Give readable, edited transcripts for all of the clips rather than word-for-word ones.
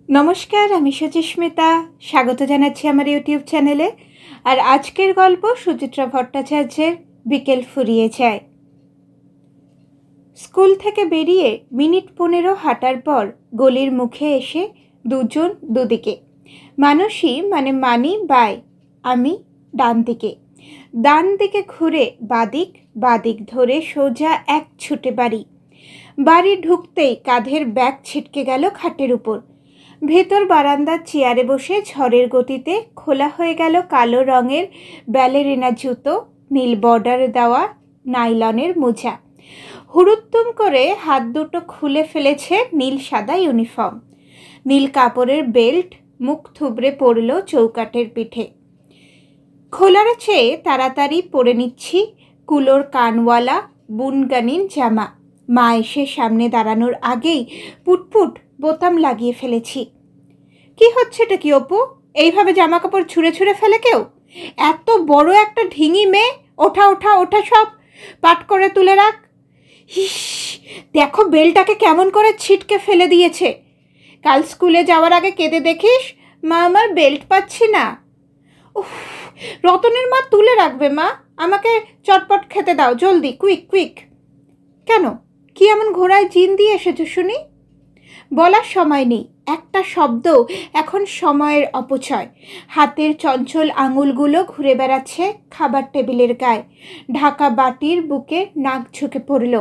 नमस्कार, आमी सुचिस्मिता स्वागत जानाচ্ছি আমার ইউটিউব চ্যানেলে। আর আজকের গল্প সুচিত্রা ভট্টাচার্যের বিকেল ফুরিয়ে যায়। স্কুল থেকে বেরিয়ে মিনিট 15 হাঁটার পর গলির মুখে এসে দুজন দুদিকে, মানসী মানে মানি বাই, আমি ডান দিকে ঘুরে বাদিক ধরে সোজা এক ছুটে বাড়ি ঢুকতেই কাঁধের ব্যাগ ছিটকে গেল খাটের উপর। ভেতর বারান্দার চেয়ারে বসে ঝড়ের গতিতে খোলা হয়ে গেল কালো রঙের ব্যালেরিনা জুতো, নীল বর্ডার দেওয়া নাইলনের মোজা। হুড়ুত্তুম করে হাত দুটো খুলে ফেলেছে নীল সাদা ইউনিফর্ম। নীল কাপড়ের বেল্ট মুখ থুবড়ে পড়ল চৌকাঠের পিঠে। খোলার চেয়ে তাড়াতাড়ি পরে নিচ্ছি কুলোর কানওয়ালা বুনগানিন জামা। মা এসে সামনে দাঁড়ানোর আগেই পুটপুট বোতাম লাগিয়ে ফেলেছি। কি হচ্ছেটা কি অপু? এইভাবে জামা কাপড় ছুঁড়ে ছুঁড়ে ফেলে কেউ? এত বড় একটা ঢিঙি মেয়ে, ওঠা সব পাট করে তুলে রাখ। ইস, দেখো বেলটাকে কেমন করে ছিটকে ফেলে দিয়েছে। কাল স্কুলে যাওয়ার আগে কেঁদে দেখিস, মা আমার বেল্ট পাচ্ছি না। উফ, রতনের মা তুলে রাখবে মা, আমাকে চটপট খেতে দাও জলদি, কুইক। কেন, কি এমন ঘোড়ায় জিন দিয়ে এসেছো শুনি? বলার সময় নেই, একটা শব্দ এখন সময়ের অপচয়। হাতের চঞ্চল আঙুলগুলো ঘুরে বেড়াচ্ছে খাবার টেবিলের গায়ে। ঢাকা বাটির বুকে নাক ঝুঁকে পড়ল।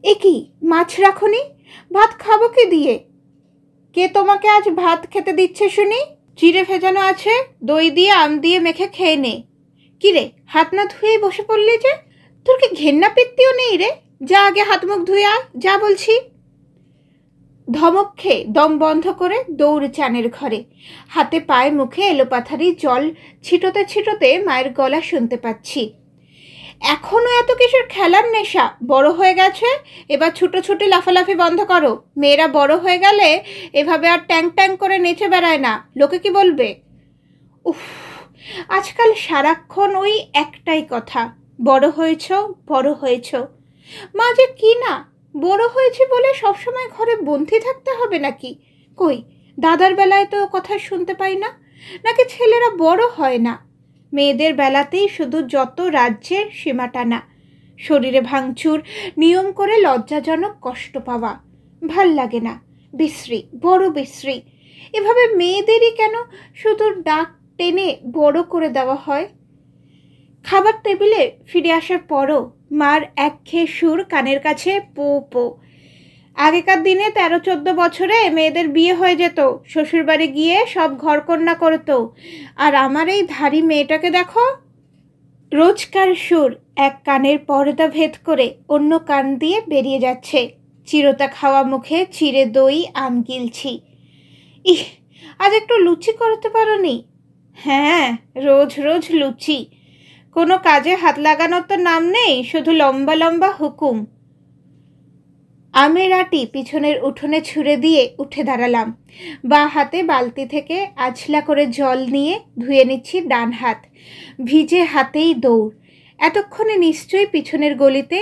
এ কি, মাছ রাখুনি? ভাত খাবো কি দিয়ে? কে তোমাকে আজ ভাত খেতে দিচ্ছে শুনি? চিড়ে ভেজানো আছে, দই দিয়ে আম দিয়ে মেখে খেয়ে নে। কিরে, হাত না ধুয়েই বসে পড়লি যে? তোর কি ঘেন্না পিত্তিও নেই রে? যা আগে হাত মুখ ধুয়ে আয়, যা বলছি। ধমক খেয়ে দম বন্ধ করে দৌড় চানের ঘরে। হাতে পায়ে মুখে এলোপাথারি জল ছিটোতে মায়ের গলা শুনতে পাচ্ছি। এখনো এত কিসের খেলার নেশা? বড় হয়ে গেছে, এবার ছুটোছুটি লাফালাফি বন্ধ করো। মেয়েরা বড় হয়ে গেলে এভাবে আর ট্যাং করে নেচে বেড়ায় না, লোকে কি বলবে? উফ, আজকাল সারাক্ষণ ওই একটাই কথা, বড় হয়েছ। মা যে কি না, বড় হয়েছে বলে সবসময় ঘরে বন্দি থাকতে হবে নাকি? কই, দাদার বেলায় তো কথা শুনতে পাই না। নাকি ছেলেরা বড় হয় না? মেয়েদের বেলাতেই শুধু যত রাজ্যের সীমা টানা, শরীরে ভাঙচুর, নিয়ম করে লজ্জাজনক কষ্ট পাওয়া। ভাল লাগে না, বড় বিশ্রী। এভাবে মেয়েদেরই কেন শুধু ডাক টেনে বড় করে দেওয়া হয়? খাবার টেবিলে ফিরে আসার পরও মার একঘেয়ে সুর কানের কাছে পো। আগেকার দিনে 13-14 বছরে মেয়েদের বিয়ে হয়ে যেত, শ্বশুরবাড়ি গিয়ে সব ঘরকন্যা করতো। আর আমার এই ধাড়ি মেয়েটাকে দেখো। রোজকার সুর এক কানের পর্দা ভেদ করে অন্য কান দিয়ে বেরিয়ে যাচ্ছে। চিরতা খাওয়া মুখে চিড়ে দই আম গিলছি। ইহ, আজ একটু লুচি করতে পারোনি? হ্যাঁ, রোজ লুচি। কোনো কাজে হাত লাগানোর তো নাম নেই, শুধু লম্বা হুকুম। আমের আটি পিছনের উঠোনে ছুঁড়ে দিয়ে উঠে দাঁড়ালাম। বাঁ হাতে বালতি থেকে আছলা করে জল নিয়ে ধুয়ে নিচ্ছি ডান হাত। ভিজে হাতেই দৌড়। এতক্ষণে নিশ্চয়ই পিছনের গলিতে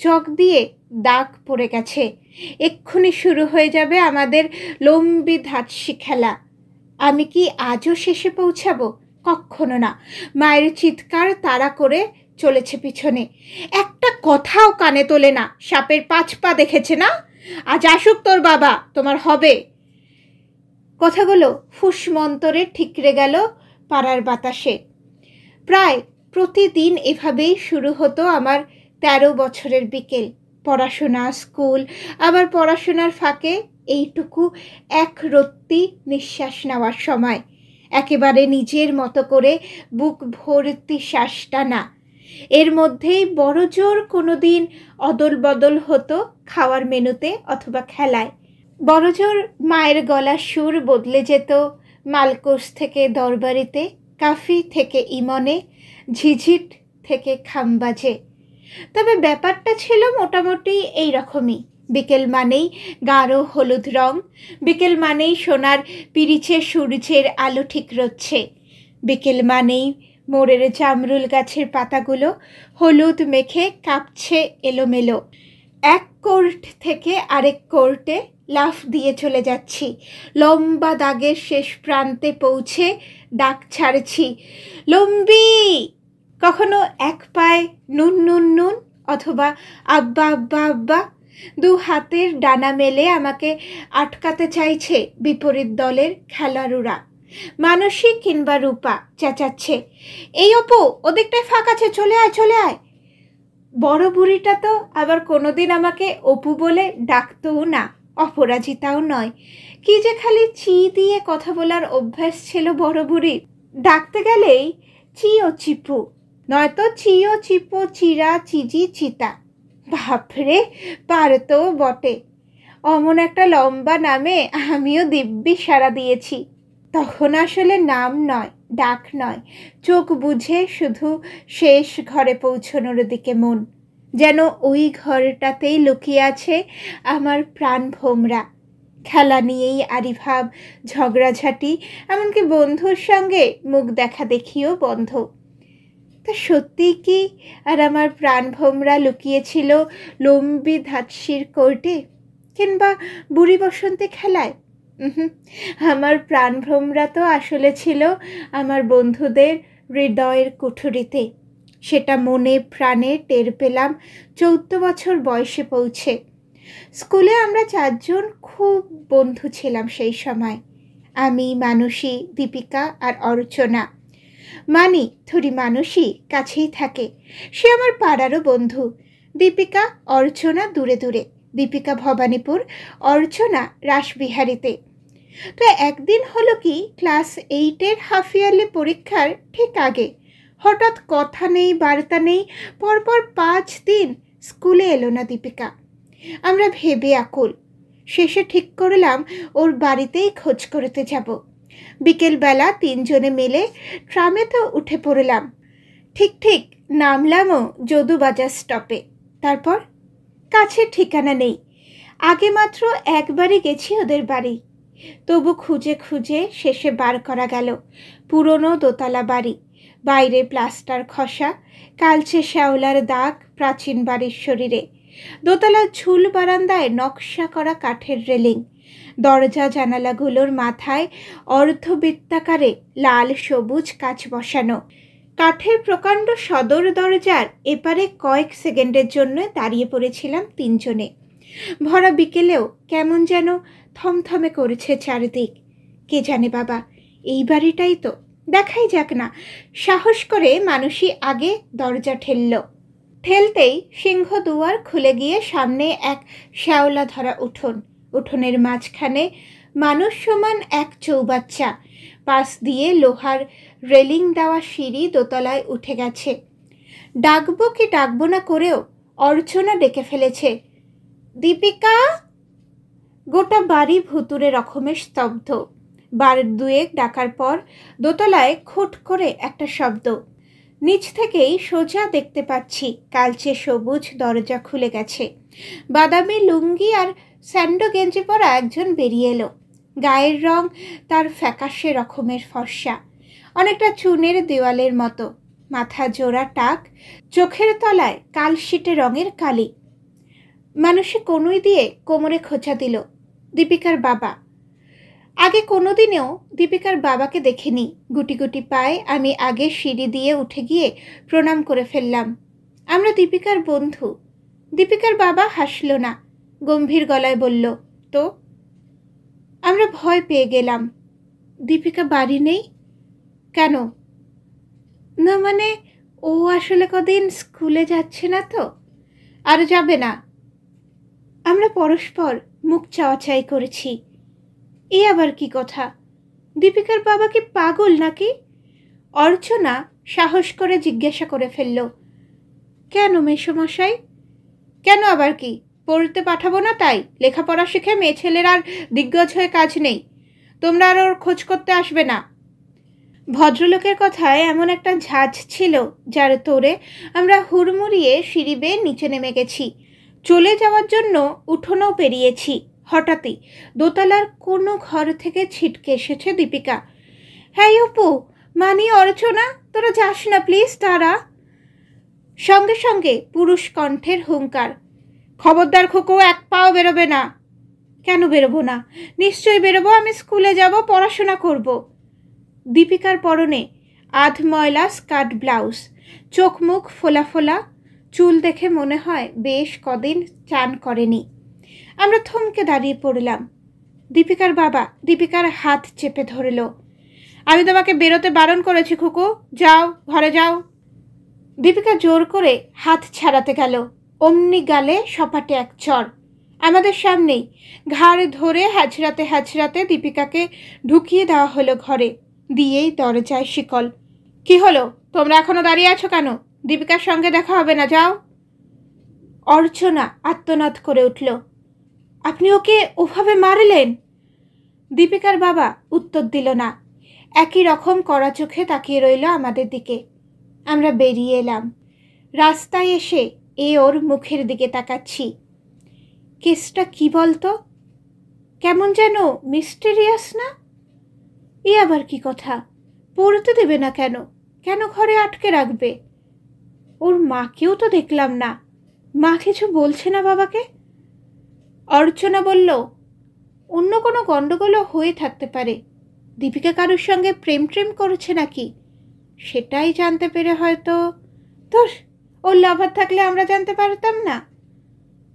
চক দিয়ে দাগ পড়ে গেছে। এক্ষুনি শুরু হয়ে যাবে আমাদের লম্বি ধাতসি খেলা। আমি কি আজও শেষে পৌঁছাবো? কক্ষনো না। মায়ের চিৎকার তাড়া করে চলেছে পিছনে। একটা কথাও কানে তোলে না। সাপের 5 পা দেখেছে না? আজ আসুক তোর বাবা, তোমার হবে। কথাগুলো ফুসমন্তরে ঠিকরে গেল পাড়ার বাতাসে। প্রায় প্রতিদিন এভাবেই শুরু হতো আমার 13 বছরের বিকেল। পড়াশোনা, স্কুল, আবার পড়াশোনার ফাঁকে এইটুকু এক রত্তি নিঃশ্বাস নেওয়ার সময়। একেবারে নিজের মতো করে বুক ভর্তি শ্বাস টানা। এর মধ্যেই বড় জোর কোনো দিন অদল বদল হতো খাওয়ার মেনুতে অথবা খেলায়। বড় জোর মায়ের গলার সুর বদলে যেত মালকোষ থেকে দরবারিতে, কাফি থেকে ইমনে, ঝিঝিট থেকে খামবাজে। তবে ব্যাপারটা ছিল মোটামুটি এই রকমই। বিকেল মানেই গাঢ় হলুদ রং, বিকেল মানেই সোনার পিরিচে সূর্যের আলো ঠিক রচ্ছে, বিকেল মানেই মোড়ের জামরুল গাছের পাতাগুলো হলুদ মেখে কাঁপছে এলোমেলো। এক কোর্ট থেকে আরেক কোর্টে লাফ দিয়ে চলে যাচ্ছি। লম্বা দাগের শেষ প্রান্তে পৌঁছে ডাক ছাড়ছি, লম্বি। কখনো এক পায়ে নুন নুন নুন, অথবা আব্বা আব্বা আব্বা। দু হাতের ডানা মেলে আমাকে আটকাতে চাইছে বিপরীত দলের খেলোয়াড়রা। মানসী কিংবা রূপা চেঁচাচ্ছে, এই অপু, ওদিকটায় ফাঁক আছে, চলে আয় চলে আয়। বড় বুড়িটা তো আবার কোনোদিন আমাকে অপু বলে ডাকতও না, অপরাজিতাও নয়। কি যে খালি চি দিয়ে কথা বলার অভ্যাস ছিল বড় বুড়ির। ডাকতে গেলেই চি ও চিপু, নয়তো চি ও চিপো, চিরা, চিজি, চিতা। বাপরে, পারতো বটে। অমন একটা লম্বা নামে আমিও দিব্যি সাড়া দিয়েছি। তখন আসলে নাম নয়, ডাক নয়, চোখ বুঝে শুধু শেষ ঘরে পৌঁছনোর দিকে মন। যেন ওই ঘরটাতেই লুকিয়ে আছে আমার প্রাণ ভোমরা। খেলা নিয়েই আরিভাব, ঝগড়াঝাটি, এমনকি বন্ধুর সঙ্গে মুখ দেখা দেখিও বন্ধ। তা সত্যিই কি আর আমার প্রাণ ভোমরা লুকিয়েছিল লম্বি ধাতসির কোর্টে, কিংবা বুড়ি বসন্তে খেলায়? আমার প্রাণ ভ্রমরা তো আসলে ছিল আমার বন্ধুদের হৃদয়ের কুঠুরিতে। সেটা মনে প্রাণে টের পেলাম 14 বছর বয়সে পৌঁছে। স্কুলে আমরা 4 জন খুব বন্ধু ছিলাম সেই সময়। আমি, মানসী, দীপিকা আর অর্চনা। মানসী কাছেই থাকে, সে আমার পাড়ারও বন্ধু। দীপিকা, অর্চনা দূরে দূরে। দীপিকা ভবানীপুর, অর্চনা রাসবিহারীতে। তো একদিন হলো কি, ক্লাস 8-এর হাফ ইয়ারলি পরীক্ষার ঠিক আগে হঠাৎ কথা নেই, বার্তা নেই, পরপর 5 দিন স্কুলে এলো না দীপিকা। আমরা ভেবে আকুল। শেষে ঠিক করলাম ওর বাড়িতেই খোঁজ করতে যাব। বিকেলবেলা 3 জনে মিলে ট্রামেতে উঠে পড়লাম। ঠিক নামলামও যদুবাজার স্টপে। তারপর কাছে ঠিকানা নেই। আগে মাত্র একবারই গেছি ওদের বাড়ি। তবু খুঁজে খুঁজে শেষে বার করা গেল পুরনো দোতলা বাড়ি। বাইরে প্লাস্টার খসা, কালচে শ্যাওলার দাগ প্রাচীন বাড়ির শরীরে। দোতলার ঝুল বারান্দায় নকশা করা কাঠের রেলিং। দরজা জানালাগুলোর মাথায় অর্ধবৃত্তাকারে লাল সবুজ কাচ বসানো। কাঠের প্রকাণ্ড সদর দরজার এপারে কয়েক সেকেন্ডের জন্য দাঁড়িয়ে পড়েছিলাম 3 জনে। ভরা বিকেলেও কেমন যেন থমথমে করেছে চারিদিক। কে জানে বাবা, এই বাড়িটাই তো, দেখাই যাক না। সাহস করে মানসী আগে দরজা ঠেলতেই সিংহ দুয়ার খুলে গিয়ে সামনে এক শ্যাওলা ধরা উঠোন। উঠোনের মাঝখানে মানুষ সমান এক চৌবাচ্চা, পাশ দিয়ে লোহার রেলিং দেওয়া সিঁড়ি দোতলায় উঠে গেছে। ডাকবো কি ডাকবো না করেও অর্চনা ডেকে ফেলেছে, দীপিকা। গোটা বাড়ি ভুতুরে রকমের স্তব্ধ। বার দুয়েক ডাকার পর দোতলায় খুট করে একটা শব্দ। নিচ থেকেই সোজা দেখতে পাচ্ছি কালচে সবুজ দরজা খুলে গেছে। বাদামি লুঙ্গি আর স্যান্ডো গেঞ্জি পরা একজন বেরিয়ে এলো। গায়ের রং তার ফ্যাকাশে রকমের ফর্সা, অনেকটা চুনের দেওয়ালের মতো। মাথা জোড়া টাক, চোখের তলায় কালশিটে রঙের কালি। মানুষে কনুই দিয়ে কোমরে খোঁচা দিল, দীপিকার বাবা। আগে কোনোদিনেও দীপিকার বাবাকে দেখিনি। গুটি গুটি পায়ে আমি আগে সিঁড়ি দিয়ে উঠে গিয়ে প্রণাম করে ফেললাম। আমরা দীপিকার বন্ধু। দীপিকার বাবা হাসল না, গম্ভীর গলায় বলল, তো? আমরা ভয় পেয়ে গেলাম। দীপিকা বাড়ি নেই কেন? না মানে, ও আসলে কদিন স্কুলে যাচ্ছে না তো, আর যাবে না। আমরা পরস্পর মুখ চাওয়াচাই করেছি। এ আবার কি কথা? দীপিকার বাবা কি পাগল নাকি? অর্চনা সাহস করে জিজ্ঞাসা করে ফেলল, কেন মেসোমশাই? কেন আবার কি? পড়তে পাঠাবো না তাই? লেখাপড়া শিখে মেয়ে ছেলের আর দিগ্গজ হয়ে কাজ নেই। তোমরা আর ওর খোঁজ করতে আসবে না। ভদ্রলোকের কথায় এমন একটা ঝাঁজ ছিল যার তোরে আমরা হুড়মুড়িয়ে সিঁড়ি বেয়ে নিচে নেমে গেছি। চলে যাওয়ার জন্য উঠোনও পেরিয়েছি। হঠাৎই দোতলার কোনো ঘর থেকে ছিটকে এসেছে দীপিকা। হ্যাঁ অপু, মানি, অর্চনা, তোরা যাস না প্লিজ, তারা। সঙ্গে সঙ্গে পুরুষ কণ্ঠের হুঙ্কার, খবরদার খোকো, এক পাও বেরোবে না। কেন বেরোবো না? নিশ্চয়ই বেরোবো, আমি স্কুলে যাব, পড়াশোনা করব। দীপিকার পরনে আধ ময়লা স্কার্ট ব্লাউজ, চোখ মুখ ফোলা ফোলা, চুল দেখে মনে হয় বেশ কদিন চান করেনি। আমরা থমকে দাঁড়িয়ে পড়লাম। দীপিকার বাবা দীপিকার হাত চেপে ধরল। আমি তোমাকে বেরোতে বারণ করেছি খুকু, যাও ঘরে যাও। দীপিকা জোর করে হাত ছাড়াতে গেল, অমনি গালে সপাটে এক চড়। আমাদের সামনেই ঘাড় ধরে হাঁচড়াতে হাঁচড়াতে দীপিকাকে ঢুকিয়ে দেওয়া হলো ঘরে, দিয়েই দরজায় শিকল। কি হলো, তোমরা এখনো দাঁড়িয়ে আছো কেন? দীপিকার সঙ্গে দেখা হবে না, যাও। অর্চনা আত্মনাদ করে উঠল, আপনি ওকে ওভাবে মারলেন? দীপিকার বাবা উত্তর দিল না, একই রকম কড়া চোখে তাকিয়ে রইল আমাদের দিকে। আমরা বেরিয়ে এলাম। রাস্তায় এসে ওর মুখের দিকে তাকাচ্ছি। কেসটা কি বলতো? কেমন যেন মিস্টেরিয়াস না? আবার কি কথা? পড়তে দেবে না কেন? কেন ঘরে আটকে রাখবে? ওর মাকেও তো দেখলাম না, মা কিছু বলছে না বাবাকে? অর্চনা বলল, অন্য কোনো গণ্ডগোলও হয়ে থাকতে পারে। দীপিকা কারোর সঙ্গে প্রেম করেছে নাকি, সেটাই জানতে পেরে হয়তো। ধর, ওর লাভার থাকলে আমরা জানতে পারতাম না?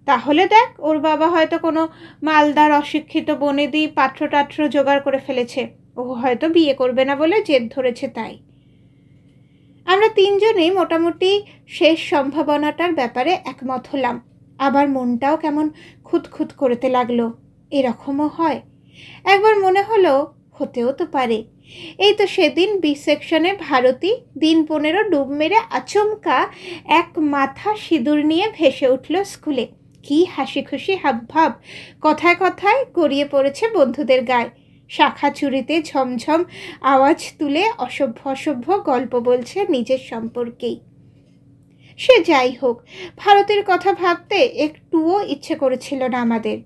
তাহলে দেখ, ওর বাবা হয়তো কোনো মালদার অশিক্ষিত বনেদি পাত্র জোগাড় করে ফেলেছে, ও হয়তো বিয়ে করবে না বলে জেদ ধরেছে তাই। আমরা তিনজনেই মোটামুটি শেষ সম্ভাবনাটার ব্যাপারে একমত হলাম। আবার মনটাও কেমন খুঁতখুত করতে লাগলো। এরকমও হয়? একবার মনে হলো হতেও তো পারে। এই তো সেদিন বি সেকশনে ভারতী দিন 15 ডুব মেরে আচমকা এক মাথা সিঁদুর নিয়ে ভেসে উঠল স্কুলে। কি হাসি খুশি হাবভাব, কথায় কথায় গড়িয়ে পড়েছে বন্ধুদের গায়ে। শাখা চুরিতে ঝমঝম আওয়াজ তুলে অসভ্য গল্প বলছে নিজের সম্পর্কেই। সে যাই হোক, ভারতের কথা ভাবতে একটুও ইচ্ছে করেছিল না আমাদের।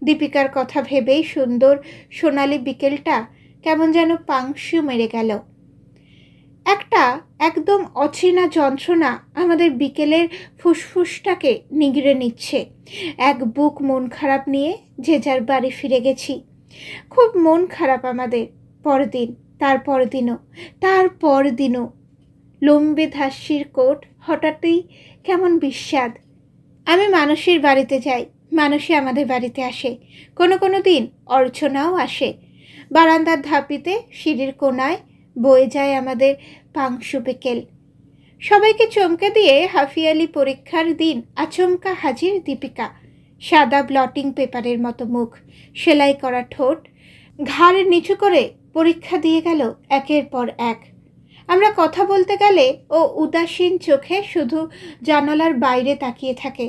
দীপিকার কথা ভেবেই সুন্দর সোনালি বিকেলটা কেমন যেন পাংশু মেরে গেল। একটা একদম অচেনা যন্ত্রণা আমাদের বিকেলের ফুসফুসটাকে নিগড়ে নিচ্ছে। এক বুক মন খারাপ নিয়ে যে যার বাড়ি ফিরে গেছি। খুব মন খারাপ আমাদের। পরদিন, তার দিনও লম্বে ধাস্যির কোট হঠাৎই কেমন বিস্বাদ। আমি মানসীর বাড়িতে যাই, মানসী আমাদের বাড়িতে আসে। কোনো দিন অর্চনাও আসে। বারান্দার ধাপিতে সিঁড়ির কোনায় বয়ে যায় আমাদের পাংশু বিকেল। সবাইকে চমকে দিয়ে হাফিয়ালি পরীক্ষার দিন আচমকা হাজির দীপিকা। সাদা ব্লটিং পেপারের মতো মুখ, সেলাই করা ঠোঁট, ঘাড় নিচু করে পরীক্ষা দিয়ে গেল একের পর এক। আমরা কথা বলতে গেলে ও উদাসীন চোখে শুধু জানালার বাইরে তাকিয়ে থাকে।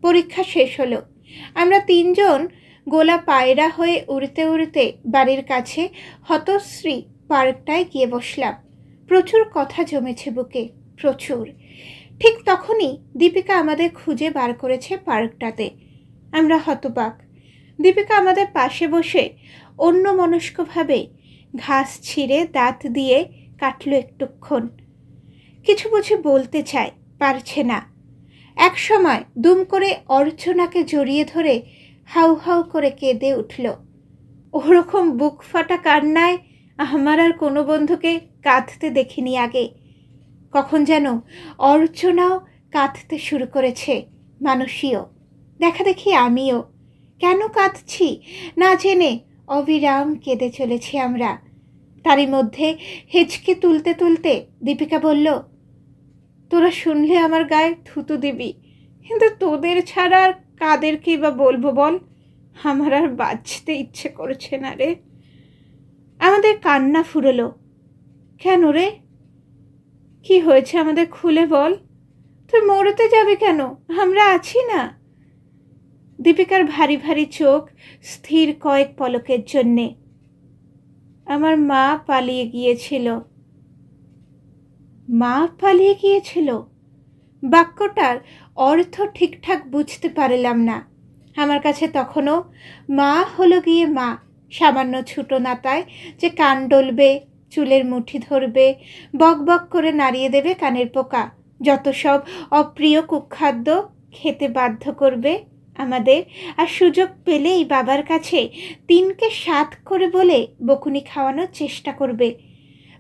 পরীক্ষা শেষ হলো। আমরা তিনজন গোলা পায়রা হয়ে উড়তে উড়তে বাড়ির কাছে হতশ্রী পার্কটায় গিয়ে বসলাম। প্রচুর কথা জমেছে বুকে, প্রচুর। ঠিক তখনই দীপিকা আমাদের খুঁজে বার করেছে পার্কটাতে। আমরা হতবাক। দীপিকা আমাদের পাশে বসে অন্যমনস্কভাবে ঘাস ছিঁড়ে দাঁত দিয়ে কাটল একটুক্ষণ। কিছু বুঝি বলতে চায়, পারছে না। এক সময় দুম করে অর্চনাকে জড়িয়ে ধরে হাউ হাউ করে কেঁদে উঠল। ওরকম বুক ফাটা কান্নায় আমার আর কোনো বন্ধুকে কাঁদতে দেখিনি আগে। কখন যেন অর্চনাও কাঁদতে শুরু করেছে, মানসীও। দেখা দেখি আমিও। কেন কাঁদছি না জেনে অবিরাম কেঁদে চলেছি আমরা। তারই মধ্যে হেঁচকে তুলতে তুলতে দীপিকা বলল, তোরা শুনলে আমার গায়ে থুতু দিবি, কিন্তু তোদের ছাড়া আর কাদেরকেই বা বলবো বল? আমার আর বাঁচতে ইচ্ছে করছে না রে। আমাদের কান্না ফুরলো। কেন রে, কি হয়েছে আমাদের খুলে বল? তুই মরতে যাবি কেন? আমরা আছি না। দীপিকার ভারী ভারী চোখ স্থির কয়েক পলকের জন্যে। আমার মা পালিয়ে গিয়েছিল। মা পালিয়ে গিয়েছিল? বাক্যটার অর্থ ঠিকঠাক বুঝতে পারলাম না। আমার কাছে তখনও মা হলো গিয়ে মা, সামান্য ছুটো নাতায় যে কান ডলবে, চুলের মুঠি ধরবে, বক বক করে নাড়িয়ে দেবে কানের পোকা, যত সব অপ্রিয় কুখাদ্য খেতে বাধ্য করবে, আমাদের, আর সুযোগ পেলেই বাবার কাছে 3কে 7 করে বলে বকুনি খাওয়ানোর চেষ্টা করবে।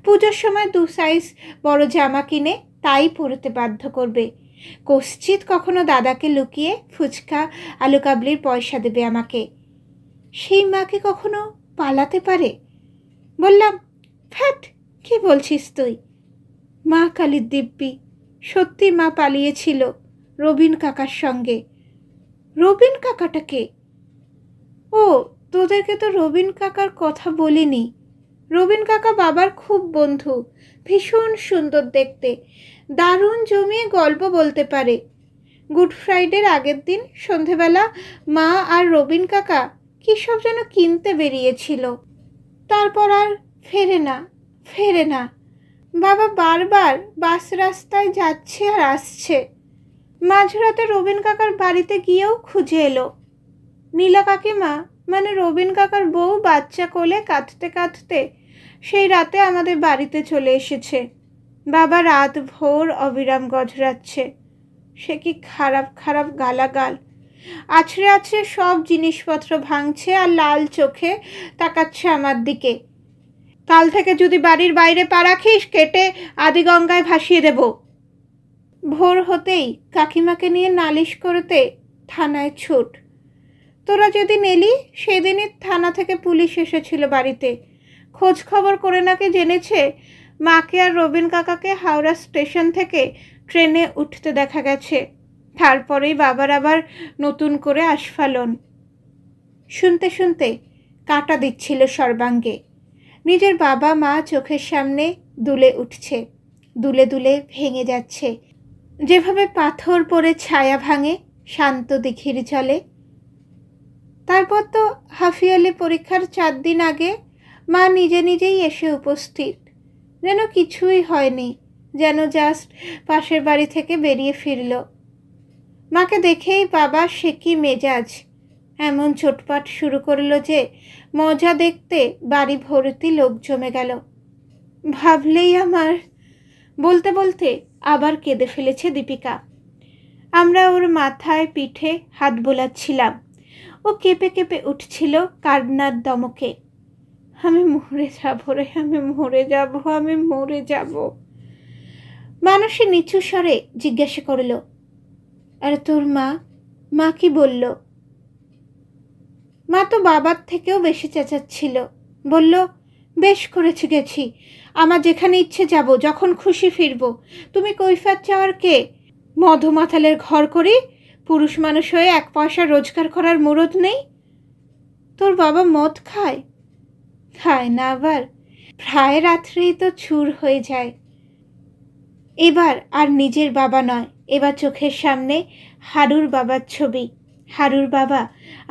পুজোর সময় 2 সাইজ বড় জামা কিনে তাই পরতে বাধ্য করবে। কশ্চিৎ কখনো দাদাকে লুকিয়ে ফুচকা আলু কাবলির পয়সা দেবে আমাকে। সেই মাকে কখনো পালাতে পারে? বললাম, ফ্যাট, কি বলছিস তুই? মা কালীর দিব্যি, সত্যি মা পালিয়েছিল রবিন কাকার সঙ্গে। রবিন কাকাটাকে? ও, তোদেরকে তো রবিন কাকার কথা বলিনি। রবিন কাকা বাবার খুব বন্ধু, ভীষণ সুন্দর দেখতে, দারুণ জমিয়ে গল্প বলতে পারে। গুড ফ্রাইডের আগের দিন সন্ধেবেলা মা আর রবিন কাকা কী সব যেন কিনতে বেরিয়েছিল, তারপর আর ফেরে না। বাবা বারবার বাস রাস্তায় যাচ্ছে আর আসছে। মাঝরাতে রবিন কাকার বাড়িতে গিয়েও খুঁজে এলো। নীলা কাকিমা মানে রবিন কাকার বউ বাচ্চা কোলে কাঁদতে কাঁদতে সেই রাতে আমাদের বাড়িতে চলে এসেছে। বাবা রাত ভোর অবিরাম গজরাচ্ছে। সে কি খারাপ খারাপ গালাগাল, আছড়ে আছড়ে সব জিনিসপত্র ভাঙছে আর লাল চোখে তাকাচ্ছে আমার দিকে। কাল থেকে যদি বাড়ির বাইরে পা রাখিস কেটে আদিগঙ্গায় ভাসিয়ে দেব। ভোর হতেই কাকিমাকে নিয়ে নালিশ করতে থানায় ছুট। তোরা যেদিন এলি সেদিনই থানা থেকে পুলিশ এসেছিল বাড়িতে। খোঁজ খবর করে নাকি জেনেছে মাকে আর রবিন কাকাকে হাওড়া স্টেশন থেকে ট্রেনে উঠতে দেখা গেছে। তারপরেই বাবার আবার নতুন করে আস্ফালন। শুনতে শুনতে কাঁটা দিচ্ছিল সর্বাঙ্গে। নিজের বাবা মা চোখের সামনে দুলে উঠছে, দুলে দুলে ভেঙে যাচ্ছে, যেভাবে পাথর পড়ে ছায়া ভাঙে শান্ত দিঘির জলে। তারপর তো হাফিয়ালি পরীক্ষার 4 দিন আগে মা নিজে নিজেই এসে উপস্থিত, যেন কিছুই হয়নি, যেন জাস্ট পাশের বাড়ি থেকে বেরিয়ে ফিরল। মাকে দেখেই বাবা সে কি মেজাজ, এমন চোটপাট শুরু করলো যে মজা দেখতে বাড়ি ভর্তি লোক জমে গেল। ভাবলেই আমার, বলতে বলতে আবার কেঁদে ফেলেছে দীপিকা। আমরা ওর মাথায় পিঠে হাত বোলাচ্ছিলাম, ও কেঁপে কেঁপে উঠছিল কান্নার দমকে। আমি মরে যাব রে, আমি মরে যাব। মানুষে নিচু স্বরে জিজ্ঞাসা করল, আরে তোর মা কি বলল? মা তো বাবার থেকেও বেশি চেঁচাচ্ছিল। বলল, বেশ করেছি গেছি, আমার যেখানে ইচ্ছে যাব, যখন খুশি ফিরব। তুমি কৈফিয়ত চাওয়ার কে? মধুমাতালের ঘর করি, পুরুষ মানুষ হয়ে 1 পয়সা রোজগার করার মুরদ নেই? তোর বাবা মদ খায়? খায় না আবার, প্রায় রাত্রেই তো চুর হয়ে যায়। এবার আর নিজের বাবা নয়, এবার চোখের সামনে হারুর বাবার ছবি। হারুর বাবা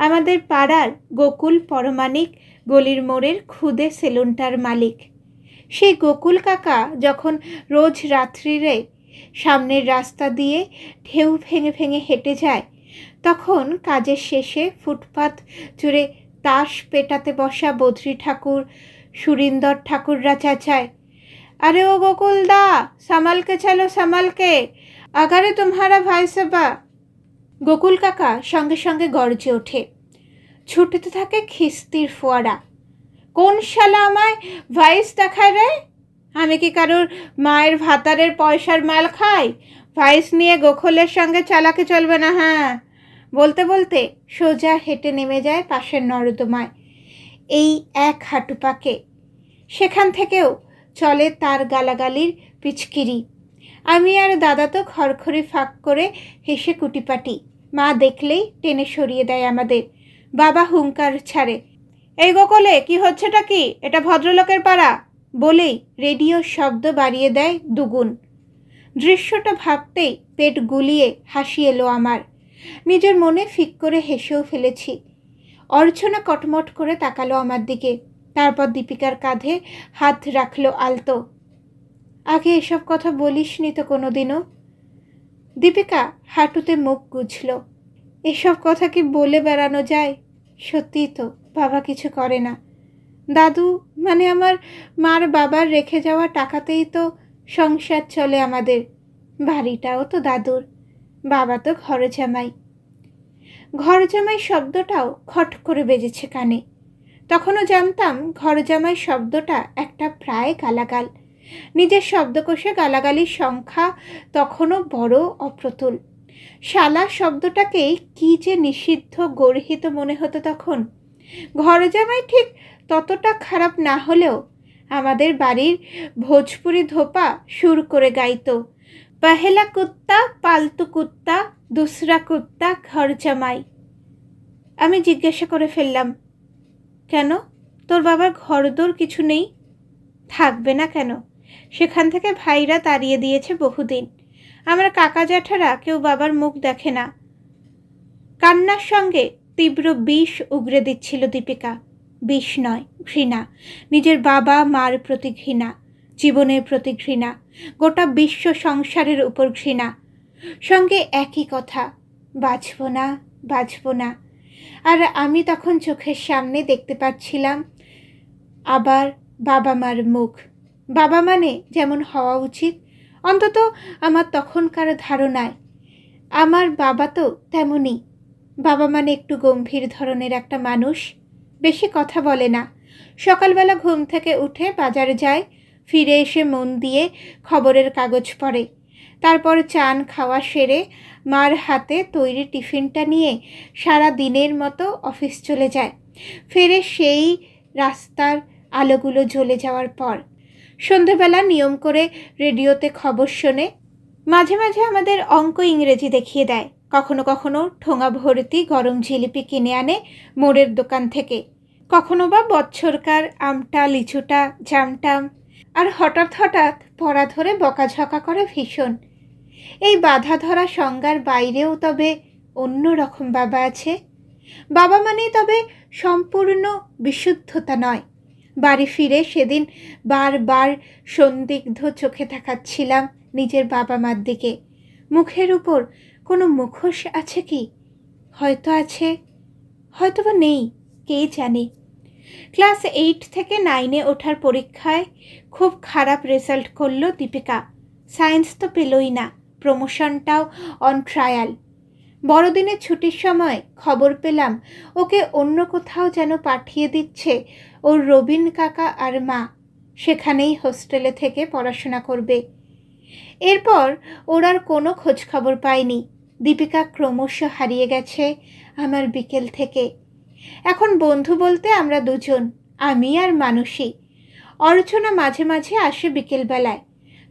আমাদের পাড়ার গোকুল পরমাণিক গলির মোড়ের খুদে সেলুনটার মালিক। সেই গোকুল কাকা যখন রোজ রাত্রিরে সামনের রাস্তা দিয়ে ঢেউ ভেঙে ভেঙে হেঁটে যায়, তখন কাজের শেষে ফুটপাত জুড়ে তাস পেটাতে বসা বদ্রী ঠাকুর, সুরিন্দর ঠাকুররা চেঁচায়, अरे ओ गोकुल दा, संभल के चलो, संभल के, अगर तुम्हारा भाई सबा। গোকুল কাকা সঙ্গে সঙ্গে গর্জে ওঠে। ছুটতে থাকে খিস্তির ফোয়ারা। কোন শালা আমায় ভাইস দেখায় রে? আমি কি কারোর মায়ের ভাতারের পয়সার মাল খাই? ভাইস নিয়ে গোকুলের সঙ্গে চালাকে চলবে না। হ্যাঁ, বলতে বলতে সোজা হেঁটে নেমে যায় পাশের নর্দমায়, এই 1 হাঁটু পাকে। সেখান থেকেও চলে তার গালাগালির পিচকিরি। আমি আর দাদা তো খড়খড়ি ফাঁক করে হেসে কুটিপাটি। মা দেখলেই টেনে সরিয়ে দেয় আমাদের। বাবা হুঙ্কার ছাড়ে, এই গোকুলে কি হচ্ছেটা কি? এটা ভদ্রলোকের পাড়া, বলেই রেডিও শব্দ বাড়িয়ে দেয় 2 গুণ। দৃশ্যটা ভাবতেই পেট গুলিয়ে হাসি এলো আমার। নিজের মনে ফিক করে হেসেও ফেলেছি। অর্চনা কটমট করে তাকালো আমার দিকে, তারপর দীপিকার কাঁধে হাত রাখলো আলতো। আগে এসব কথা বলিসনি তো কোনোদিনও। দীপিকা হাঁটুতে মুখ গুজল। এসব কথা কি বলে বেড়ানো যায়? সত্যিই তো বাবা কিছু করে না। দাদু মানে আমার মার বাবার রেখে যাওয়া টাকাতেই তো সংসার চলে আমাদের। বাড়িটাও তো দাদুর, বাবা তো ঘরে জামাই। ঘর জামাই শব্দটাও খট করে বেজেছে কানে। তখনও জানতাম ঘর জামাই শব্দটা একটা প্রায় গালাগাল। নিজের শব্দকোষে গালাগালির সংখ্যা তখনও বড় অপ্রতুল। শালা শব্দটাকেই কি যে নিষিদ্ধ গর্হিত মনে হতো তখন। ঘর জামাই ঠিক ততটা খারাপ না হলেও আমাদের বাড়ির ভোজপুরি ধোপা সুর করে গাইতো, পহেলা কুত্তা পালতু কুত্তা, দুসরা কুত্তা ঘর জামাই। আমি জিজ্ঞাসা করে ফেললাম, কেন, তোর বাবার ঘরদোর কিছু নেই? থাকবে না কেন? সেখান থেকে ভাইরা তাড়িয়ে দিয়েছে বহুদিন। আমরা কাকা জ্যাঠারা কেউ বাবার মুখ দেখে না। কান্নার সঙ্গে তীব্র বিষ উগরে দিচ্ছিল দীপিকা। বিষ নয়, ঘৃণা। নিজের বাবা মার প্রতি ঘৃণা, জীবনের প্রতি ঘৃণা, গোটা বিশ্ব সংসারের উপর ঘৃণা। সঙ্গে একই কথা, বাঁচব না, বাঁচব না। আর আমি তখন চোখের সামনে দেখতে পাচ্ছিলাম আবার বাবা মার মুখ। বাবা মানে যেমন হওয়া উচিত, অন্তত আমার তখনকার ধারণায়। আমার বাবা তো তেমনই। বাবা মানে একটু গম্ভীর ধরনের একটা মানুষ, বেশি কথা বলে না। সকালবেলা ঘুম থেকে উঠে বাজারে যায়, ফিরে এসে মন দিয়ে খবরের কাগজ পড়ে। তারপর চান খাওয়া সেরে মার হাতে তৈরি টিফিনটা নিয়ে সারা দিনের মতো অফিস চলে যায়। ফেরে সেই রাস্তার আলোগুলো জ্বলে যাওয়ার পর সন্ধেবেলা নিয়ম করে রেডিওতে খবর শোনে। মাঝে মাঝে আমাদের অঙ্ক ইংরেজি দেখিয়ে দেয়। কখনো কখনো ঠোঙা ভর্তি গরম জিলিপি কিনে আনে মোড়ের দোকান থেকে। কখনো বা বৎসরকার আমটা, লিচুটা, জামটাম। আর হঠাৎ হঠাৎ পড়া ধরে বকাঝকা করে ভীষণ। এই বাধা ধরা সংজ্ঞার বাইরেও তবে অন্য রকম বাবা আছে। বাবা মানেই তবে সম্পূর্ণ বিশুদ্ধতা নয়। বাড়ি ফিরে সেদিন বারবার সন্দিগ্ধ চোখে তাকাচ্ছিলাম নিজের বাবা মার দিকে। মুখের উপর কোনো মুখোশ আছে কি? হয়তো আছে, হয়তো বা নেই, কে জানে। ক্লাস 8 থেকে 9-এ ওঠার পরীক্ষায় খুব খারাপ রেজাল্ট করলো দীপিকা। সায়েন্স তো পেলই না, প্রমোশনটাও অন ট্রায়াল। বড়দিনের ছুটির সময় খবর পেলাম ওকে অন্য কোথাও যেন পাঠিয়ে দিচ্ছে ওর রবিন কাকা আর মা। সেখানেই হোস্টেলে থেকে পড়াশোনা করবে। এরপর ওর আর কোনো খোঁজখবর পাইনি। দীপিকা ক্রমশ হারিয়ে গেছে আমার বিকেল থেকে। এখন বন্ধু বলতে আমরা দুজন, আমি আর মানসী। অর্চনা মাঝে মাঝে আসে বিকেলবেলায়,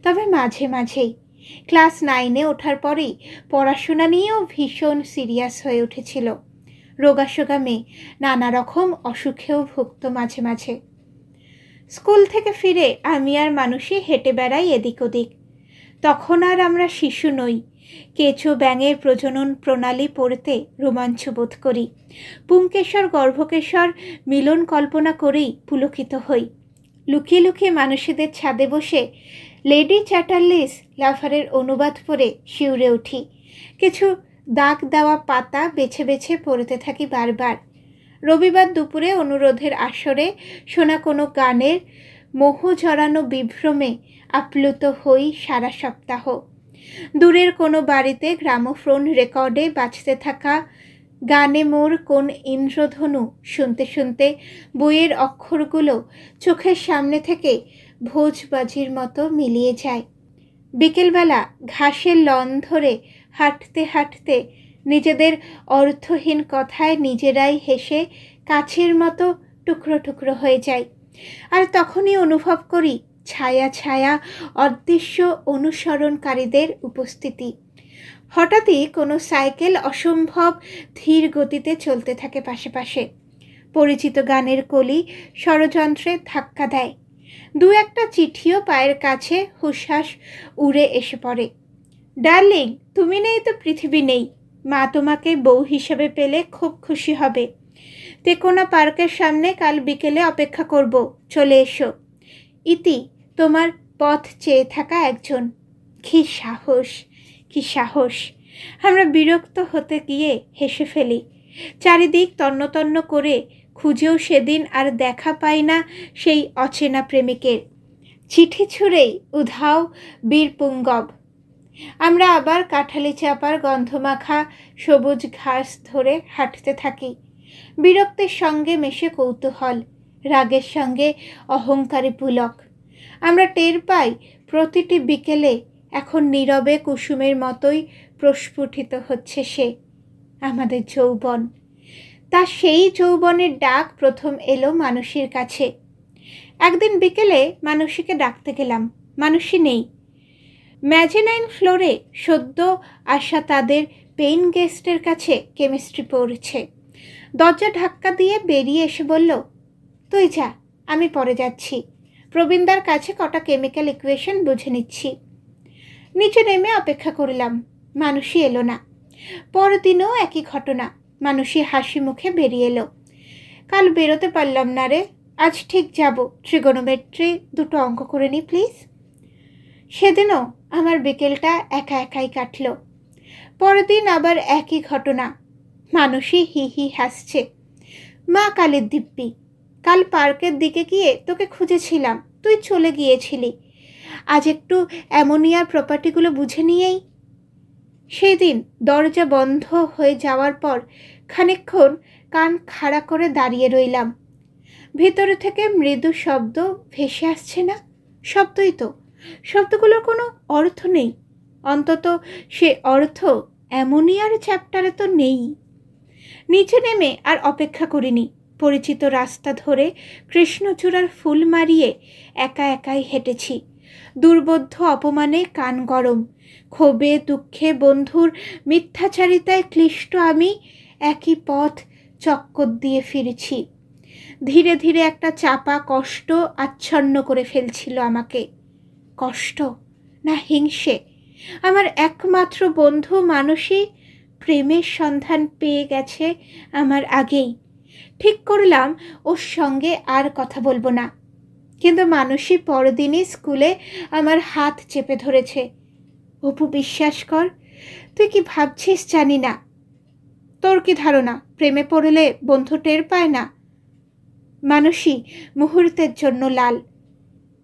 তবে মাঝে মাঝেই। ক্লাস 9-এ ওঠার পরেই পড়াশোনা নিয়েও ভীষণ সিরিয়াস হয়ে উঠেছিল। রোগাসোগা মেয়ে, নানা রকম অসুখেও ভুগত মাঝে মাঝে। স্কুল থেকে ফিরে আমি আর মানসী হেঁটে বেড়াই এদিক ওদিক। তখন আর আমরা শিশু নই। কেঁচো ব্যাঙের প্রজনন প্রণালী পড়তে রোমাঞ্চ বোধ করি। পুংকেশর গর্ভকেশর মিলন কল্পনা করেই পুলকিত হই। লুকিয়ে লুকিয়ে মানুষদের ছাদে বসে লেডি চ্যাটারলিস লাফারের অনুবাদ পড়ে শিউরে উঠি। কিছু দাগ দেওয়া পাতা বেছে বেছে পড়তে থাকি বারবার। রবিবার দুপুরে অনুরোধের আসরে শোনা কোনো গানের মোহ জড়ানো বিভ্রমে আপ্লুত হই সারা সপ্তাহ। দূরের কোনো বাড়িতে গ্রামোফোন রেকর্ডে বাজতে থাকা গানে মোর কোন ইন্দ্রধনু শুনতে শুনতে বইয়ের অক্ষরগুলো চোখের সামনে থেকে ভোজবাজির মতো মিলিয়ে যায়। বিকেলবেলা ঘাসের লন ধরে হাঁটতে হাঁটতে নিজেদের অর্থহীন কথায় নিজেরাই হেসে কাছের মতো টুকরো টুকরো হয়ে যায়। আর তখনই অনুভব করি ছায়া ছায়া অদৃশ্য অনুসরণকারীদের উপস্থিতি। হঠাৎই কোনো সাইকেল অসম্ভব ধীর গতিতে চলতে থাকে পাশে পাশে। পরিচিত গানের কলি ষড়যন্ত্রে ধাক্কা দেয়। দু একটা চিঠিও পায়ের কাছে হুসহাস উড়ে এসে পড়ে। ডার্লিং, তুমি নেই তো পৃথিবী নেই। মা তোমাকে বউ হিসেবে পেলে খুব খুশি হবে। তেকোনা পার্কের সামনে কাল বিকেলে অপেক্ষা করব, চলে এসো। ইতি, তোমার পথ চেয়ে থাকা একজন। কি সাহস, কি সাহস! আমরা বিরক্ত হতে গিয়ে হেসে ফেলি। চারিদিক তন্ন তন্ন করে খুঁজেও সেদিন আর দেখা পাই না সেই অচেনা প্রেমিকের। চিঠি ছুঁড়েই উধাও বীরপুঙ্গব। আমরা আবার কাঁঠালি চাপার গন্ধমাখা সবুজ ঘাস ধরে হাঁটতে থাকি। বিরক্তির সঙ্গে মেশে কৌতূহল, রাগের সঙ্গে অহংকারী পুলক। আমরা টের পাই প্রতিটি বিকেলে এখন নীরবে কুসুমের মতোই প্রস্ফুটিত হচ্ছে সে, আমাদের যৌবন। তা সেই যৌবনের ডাক প্রথম এলো মানুষীর কাছে। একদিন বিকেলে মানুষীকে ডাকতে গেলাম, মানুষী নেই। ম্যাজেনাইন ফ্লোরে সদ্য আসা তাদের পেইন গেস্টের কাছে কেমিস্ট্রি পড়ছে। দরজা ধাক্কা দিয়ে বেরিয়ে এসে বলল, তুই যা, আমি পরে যাচ্ছি, প্রবীণদার কাছে কটা কেমিক্যাল ইকুয়েশন বুঝে নিচ্ছি। নিচে নেমে অপেক্ষা করলাম, মানুষই এলো না। পরদিনও একই ঘটনা, মানুষই হাসি মুখে বেরিয়ে এলো। কাল বেরোতে পারলাম না রে, আজ ঠিক যাব, ট্রিগোনোমেট্রি 2টো অঙ্ক করে নি প্লিজ। সেদিনও আমার বিকেলটা একা একাই কাটল। পরদিন আবার একই ঘটনা, মানুষই হি হি হাসছে। মা কালের দিব্যি, কাল পার্কের দিকে গিয়ে তোকে খুঁজেছিলাম, তুই চলে গিয়েছিলি, আজ একটু অ্যামোনিয়ার প্রপার্টিগুলো বুঝে নিয়েই। সেই দিন দরজা বন্ধ হয়ে যাওয়ার পর খানিকক্ষণ কান খাড়া করে দাঁড়িয়ে রইলাম। ভেতরে থেকে মৃদু শব্দ ভেসে আসছে না? শব্দই তো, শব্দগুলোর কোনো অর্থ নেই, অন্তত সে অর্থ অ্যামোনিয়ার চ্যাপ্টারে তো নেই। নিচে নেমে আর অপেক্ষা করিনি, পরিচিত রাস্তা ধরে কৃষ্ণচূড়ার ফুল মারিয়ে একা একাই হেঁটেছি। দুর্বোধ্য অপমানে কান গরম, ক্ষোভে দুঃখে বন্ধুর মিথ্যাচারিতায় ক্লিষ্ট আমি একই পথ চক্কর দিয়ে ফিরেছি। ধীরে ধীরে একটা চাপা কষ্ট আচ্ছন্ন করে ফেলছিল আমাকে। কষ্ট না হিংসে? আমার একমাত্র বন্ধু মানুষই প্রেমের সন্ধান পেয়ে গেছে আমার আগেই। ঠিক করলাম ওর সঙ্গে আর কথা বলবো না, কিন্তু মানুষই পরদিনই স্কুলে আমার হাত চেপে ধরেছে। অপু, বিশ্বাস কর, তুই কি ভাবছিস জানি না। তোর কি ধারণা প্রেমে পড়লে বন্ধু টের পায় না? মানুষই মুহূর্তের জন্য লাল।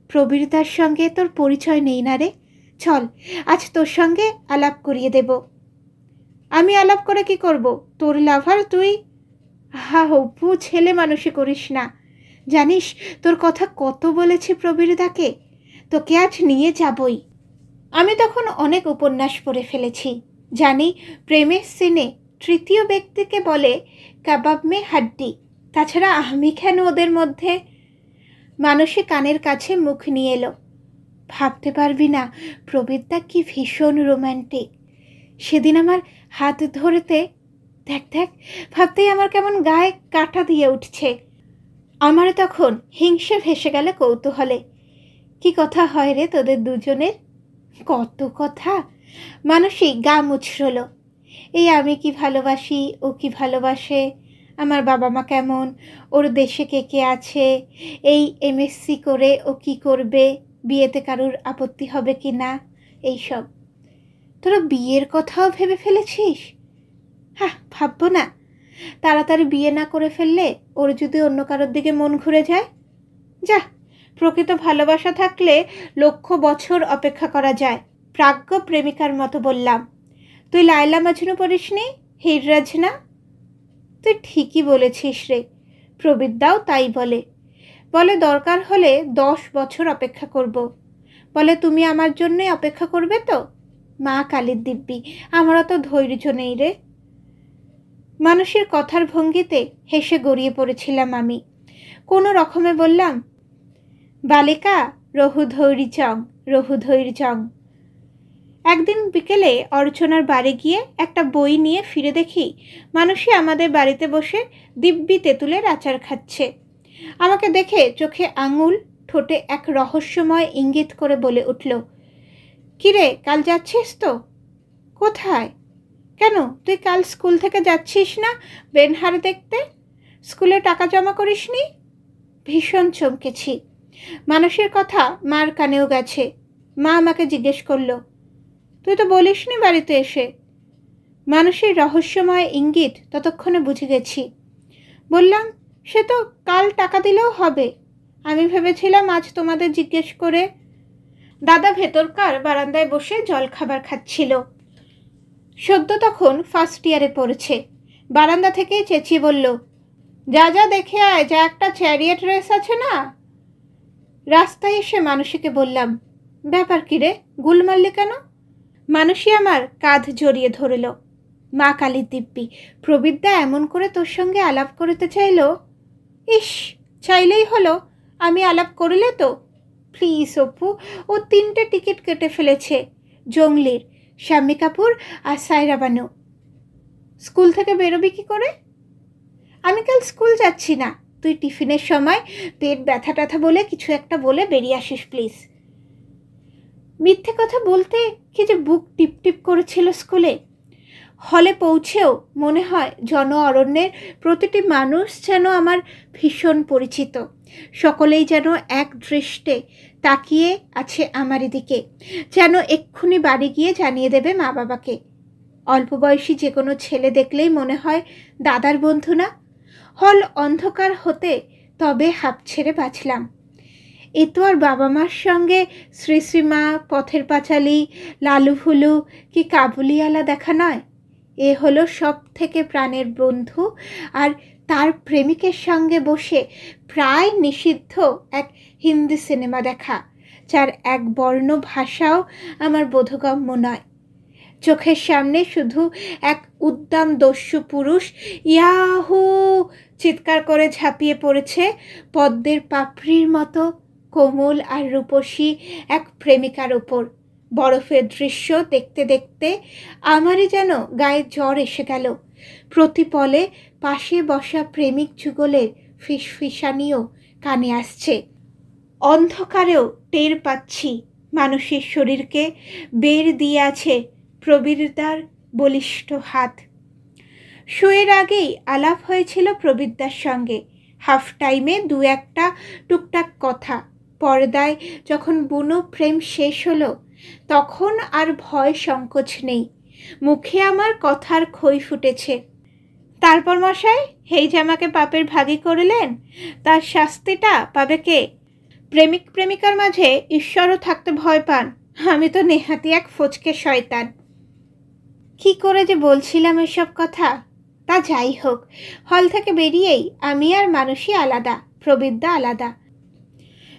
প্রবীরদার সঙ্গে তোর পরিচয় নেই না রে, চল আজ তোর সঙ্গে আলাপ করিয়ে দেব। আমি আলাপ করে কি করব? তোর লাভার তুই। হা অপু, ছেলে মানুষই করিস না। জানিস তোর কথা কত বলেছি প্রবীরদাকে, তোকে আজ নিয়ে যাবই। আমি তখন অনেক উপন্যাস পড়ে ফেলেছি, জানি প্রেমের সিনে তৃতীয় ব্যক্তিকে বলে কাবাব মে হাড্ডি, তাছাড়া আমি কেন ওদের মধ্যে? মানুষই কানের কাছে মুখ নিয়ে এলো। ভাবতে পারবি না প্রবীরদা কি ভীষণ রোম্যান্টিক। সেদিন আমার হাত ধরতে, দেখ দেখ, ভাবতেই আমার কেমন গায়ে কাঁটা দিয়ে উঠছে। আমার তখন হিংসে ভেসে গেল কৌতূহলে। কি কথা হয় রে তোদের দুজনের? কত কথা। মানুষই গা মুছরল। এই আমি কি ভালোবাসি, ও কি ভালোবাসে, আমার বাবা মা কেমন, ওর দেশে কে কে আছে, এই এমএসসি করে ও কি করবে, বিয়েতে কারুর আপত্তি হবে কি না, এইসব। তোরা বিয়ের কথাও ভেবে ফেলেছিস? হ্যাঁ, ভাববো না? তাড়াতাড়ি বিয়ে না করে ফেললে ওর যদি অন্য কারোর দিকে মন ঘুরে যায়? যা, প্রকৃত ভালোবাসা থাকলে লক্ষ বছর অপেক্ষা করা যায়। প্রাজ্ঞ প্রেমিকার মতো বললাম। তুই লায়লা মাজনু পড়িসনি? হিররাজ না? তুই ঠিকই বলেছিস রে, প্রবীরদাও তাই বলে। বলে দরকার হলে 10 বছর অপেক্ষা করব। বলে তুমি আমার জন্যই অপেক্ষা করবে তো? মা কালীর দিব্যি, আমারও তো ধৈর্য নেই রে। মানুষের কথার ভঙ্গিতে হেসে গড়িয়ে পড়েছিলাম আমি। কোনো রকমে বললাম, বালিকা রহু ধৈর্যং, রহু ধৈর্যং। একদিন বিকেলে অর্চনার বাড়ি গিয়ে একটা বই নিয়ে ফিরে দেখি মানুষই আমাদের বাড়িতে বসে দিব্যি তেঁতুলের আচার খাচ্ছে। আমাকে দেখে চোখে আঙুল, ঠোঁটে এক রহস্যময় ইঙ্গিত করে বলে উঠল, কিরে, কাল যাচ্ছিস তো? কোথায়? কেন, তুই কাল স্কুল থেকে যাচ্ছিস না বেনহার দেখতে? স্কুলে টাকা জমা করিসনি? ভীষণ চমকেছি। মানুষের কথা মার কানেও গেছে। মা আমাকে জিজ্ঞেস করলো, তুই তো বলিসনি বাড়িতে এসে। মানুষের রহস্যময় ইঙ্গিত ততক্ষণে বুঝে গেছি। বললাম, সে তো কাল টাকা দিলেও হবে। আমি ভেবেছিলাম আজ তোমাদের জিজ্ঞেস করে। দাদা ভেতরকার বারান্দায় বসে জলখাবার খাচ্ছিল। সদ্য তখন ফার্স্ট ইয়ারে পড়েছে। বারান্দা থেকে চেঁচিয়ে বলল, যা যা দেখে আয়, যা একটা চ্যারিয়েট রেস আছে না। রাস্তায় এসে মানসীকে বললাম, ব্যাপার কি রে, গুল মারলি কেন? মানসী আমার কাঁধ জড়িয়ে ধরল। মা কালীর দিব্যি, প্রবীরদা এমন করে তোর সঙ্গে আলাপ করতে চাইল। ইস, চাইলেই হলো, আমি আলাপ করলে তো। প্লিজ অপু, ও 3টে টিকিট কেটে ফেলেছে, জঙ্গলির, শাম্মী কাপুর আর সায়রা বানু। স্কুল থেকে বেরোবি কি করে? আমি কাল স্কুল যাচ্ছি না। তুই টিফিনের সময় পেট ব্যথা ট্যাথা বলে কিছু একটা বলে বেরিয়ে আসিস প্লিজ। মিথ্যে কথা বলতে কি যে বুক টিপ টিপ করেছিল স্কুলে। হলে পৌঁছেও মনে হয় জন অরণ্যের প্রতিটি মানুষ যেন আমার ভীষণ পরিচিত। সকলেই যেন এক দৃষ্টে তাকিয়ে আছে আমারই দিকে, যেন এক্ষুনি বাড়ি গিয়ে জানিয়ে দেবে মা বাবাকে। অল্প বয়সী যে কোনো ছেলে দেখলেই মনে হয় দাদার বন্ধু না। হল অন্ধকার হতে তবে হাঁপ ছেড়ে বাঁচলাম। এ তো আর বাবা মার সঙ্গে শ্রী শ্রীমা, পথের পাঁচালী, লালু ফুলু কি কাবুলিওয়ালা দেখা নয়। এ হলো সব থেকে প্রাণের বন্ধু আর তার প্রেমিকের সঙ্গে বসে প্রায় নিষিদ্ধ এক হিন্দি সিনেমা দেখা, যার এক বর্ণ ভাষাও আমার বোধগম্য নয়। চোখের সামনে শুধু এক উদ্দাম দস্যু পুরুষ ইয়াহু চিৎকার করে ঝাঁপিয়ে পড়েছে পদ্মের পাপড়ির মতো কোমল আর রূপসী এক প্রেমিকার ওপর। বরফের দৃশ্য দেখতে দেখতে আমারই যেন গায়ে জ্বর এসে গেল। প্রতিপলে পাশে বসা প্রেমিক যুগলের ফিসফিসানিও কানে আসছে। অন্ধকারেও টের পাচ্ছি মানুষের শরীরকে বের দিয়ে আছে প্রবীরদার বলিষ্ঠ হাত। শোয়ের আগেই আলাপ হয়েছিল প্রবীরদার সঙ্গে। হাফ টাইমে 2-1টা টুকটাক কথা। পর্দায় যখন বুনো প্রেম শেষ হলো তখন আর ভয় সংকোচ নেই। মুখে আমার কথার খই ফুটেছে। তারপর মশাই, হেই যে আমাকে পাপের ভাগী করলেন, তার শাস্তিটা পাবে কে? প্রেমিক প্রেমিকার মাঝে ঈশ্বরও থাকতে ভয় পান। আমি তো নেহাতি এক ফচকে শয়তান। কি করে যে বলছিলাম এসব কথা, তা যাই হোক, হল থেকে বেরিয়েই আমি আর মানুষই আলাদা, প্রবীরদা আলাদা।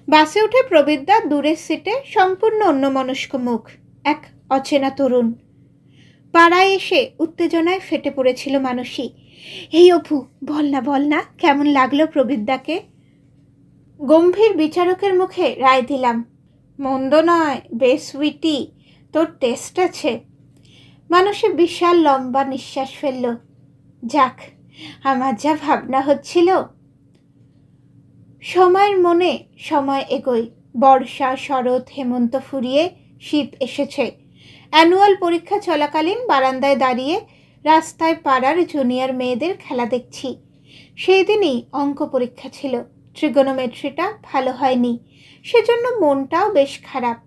বাসে উঠে প্রবীরদা দূরের সিটে, সম্পূর্ণ অন্যমনস্ক মুখ, এক অচেনা তরুণ। পাড়ায় এসে উত্তেজনায় ফেটে পড়েছিল মানুষই। এই অপু, বল না কেমন লাগলো প্রবীরদাকে? গম্ভীর বিচারকের মুখে রায় দিলাম, মন্দ নয়, বেশ উইটি, তোর টেস্ট আছে। মানুষে বিশাল লম্বা নিঃশ্বাস ফেলল। যাক, আমার যা ভাবনা হচ্ছিল। সময়ের মনে সময় এগোয়। বর্ষা, শরৎ, হেমন্ত ফুরিয়ে শীত এসেছে। অ্যানুয়াল পরীক্ষা চলাকালীন বারান্দায় দাঁড়িয়ে রাস্তায় পাড়ার জুনিয়র মেয়েদের খেলা দেখছি। সেই দিনই অঙ্ক পরীক্ষা ছিল। ট্রিগোনোমেট্রিটা ভালো হয়নি, সেজন্য মনটাও বেশ খারাপ।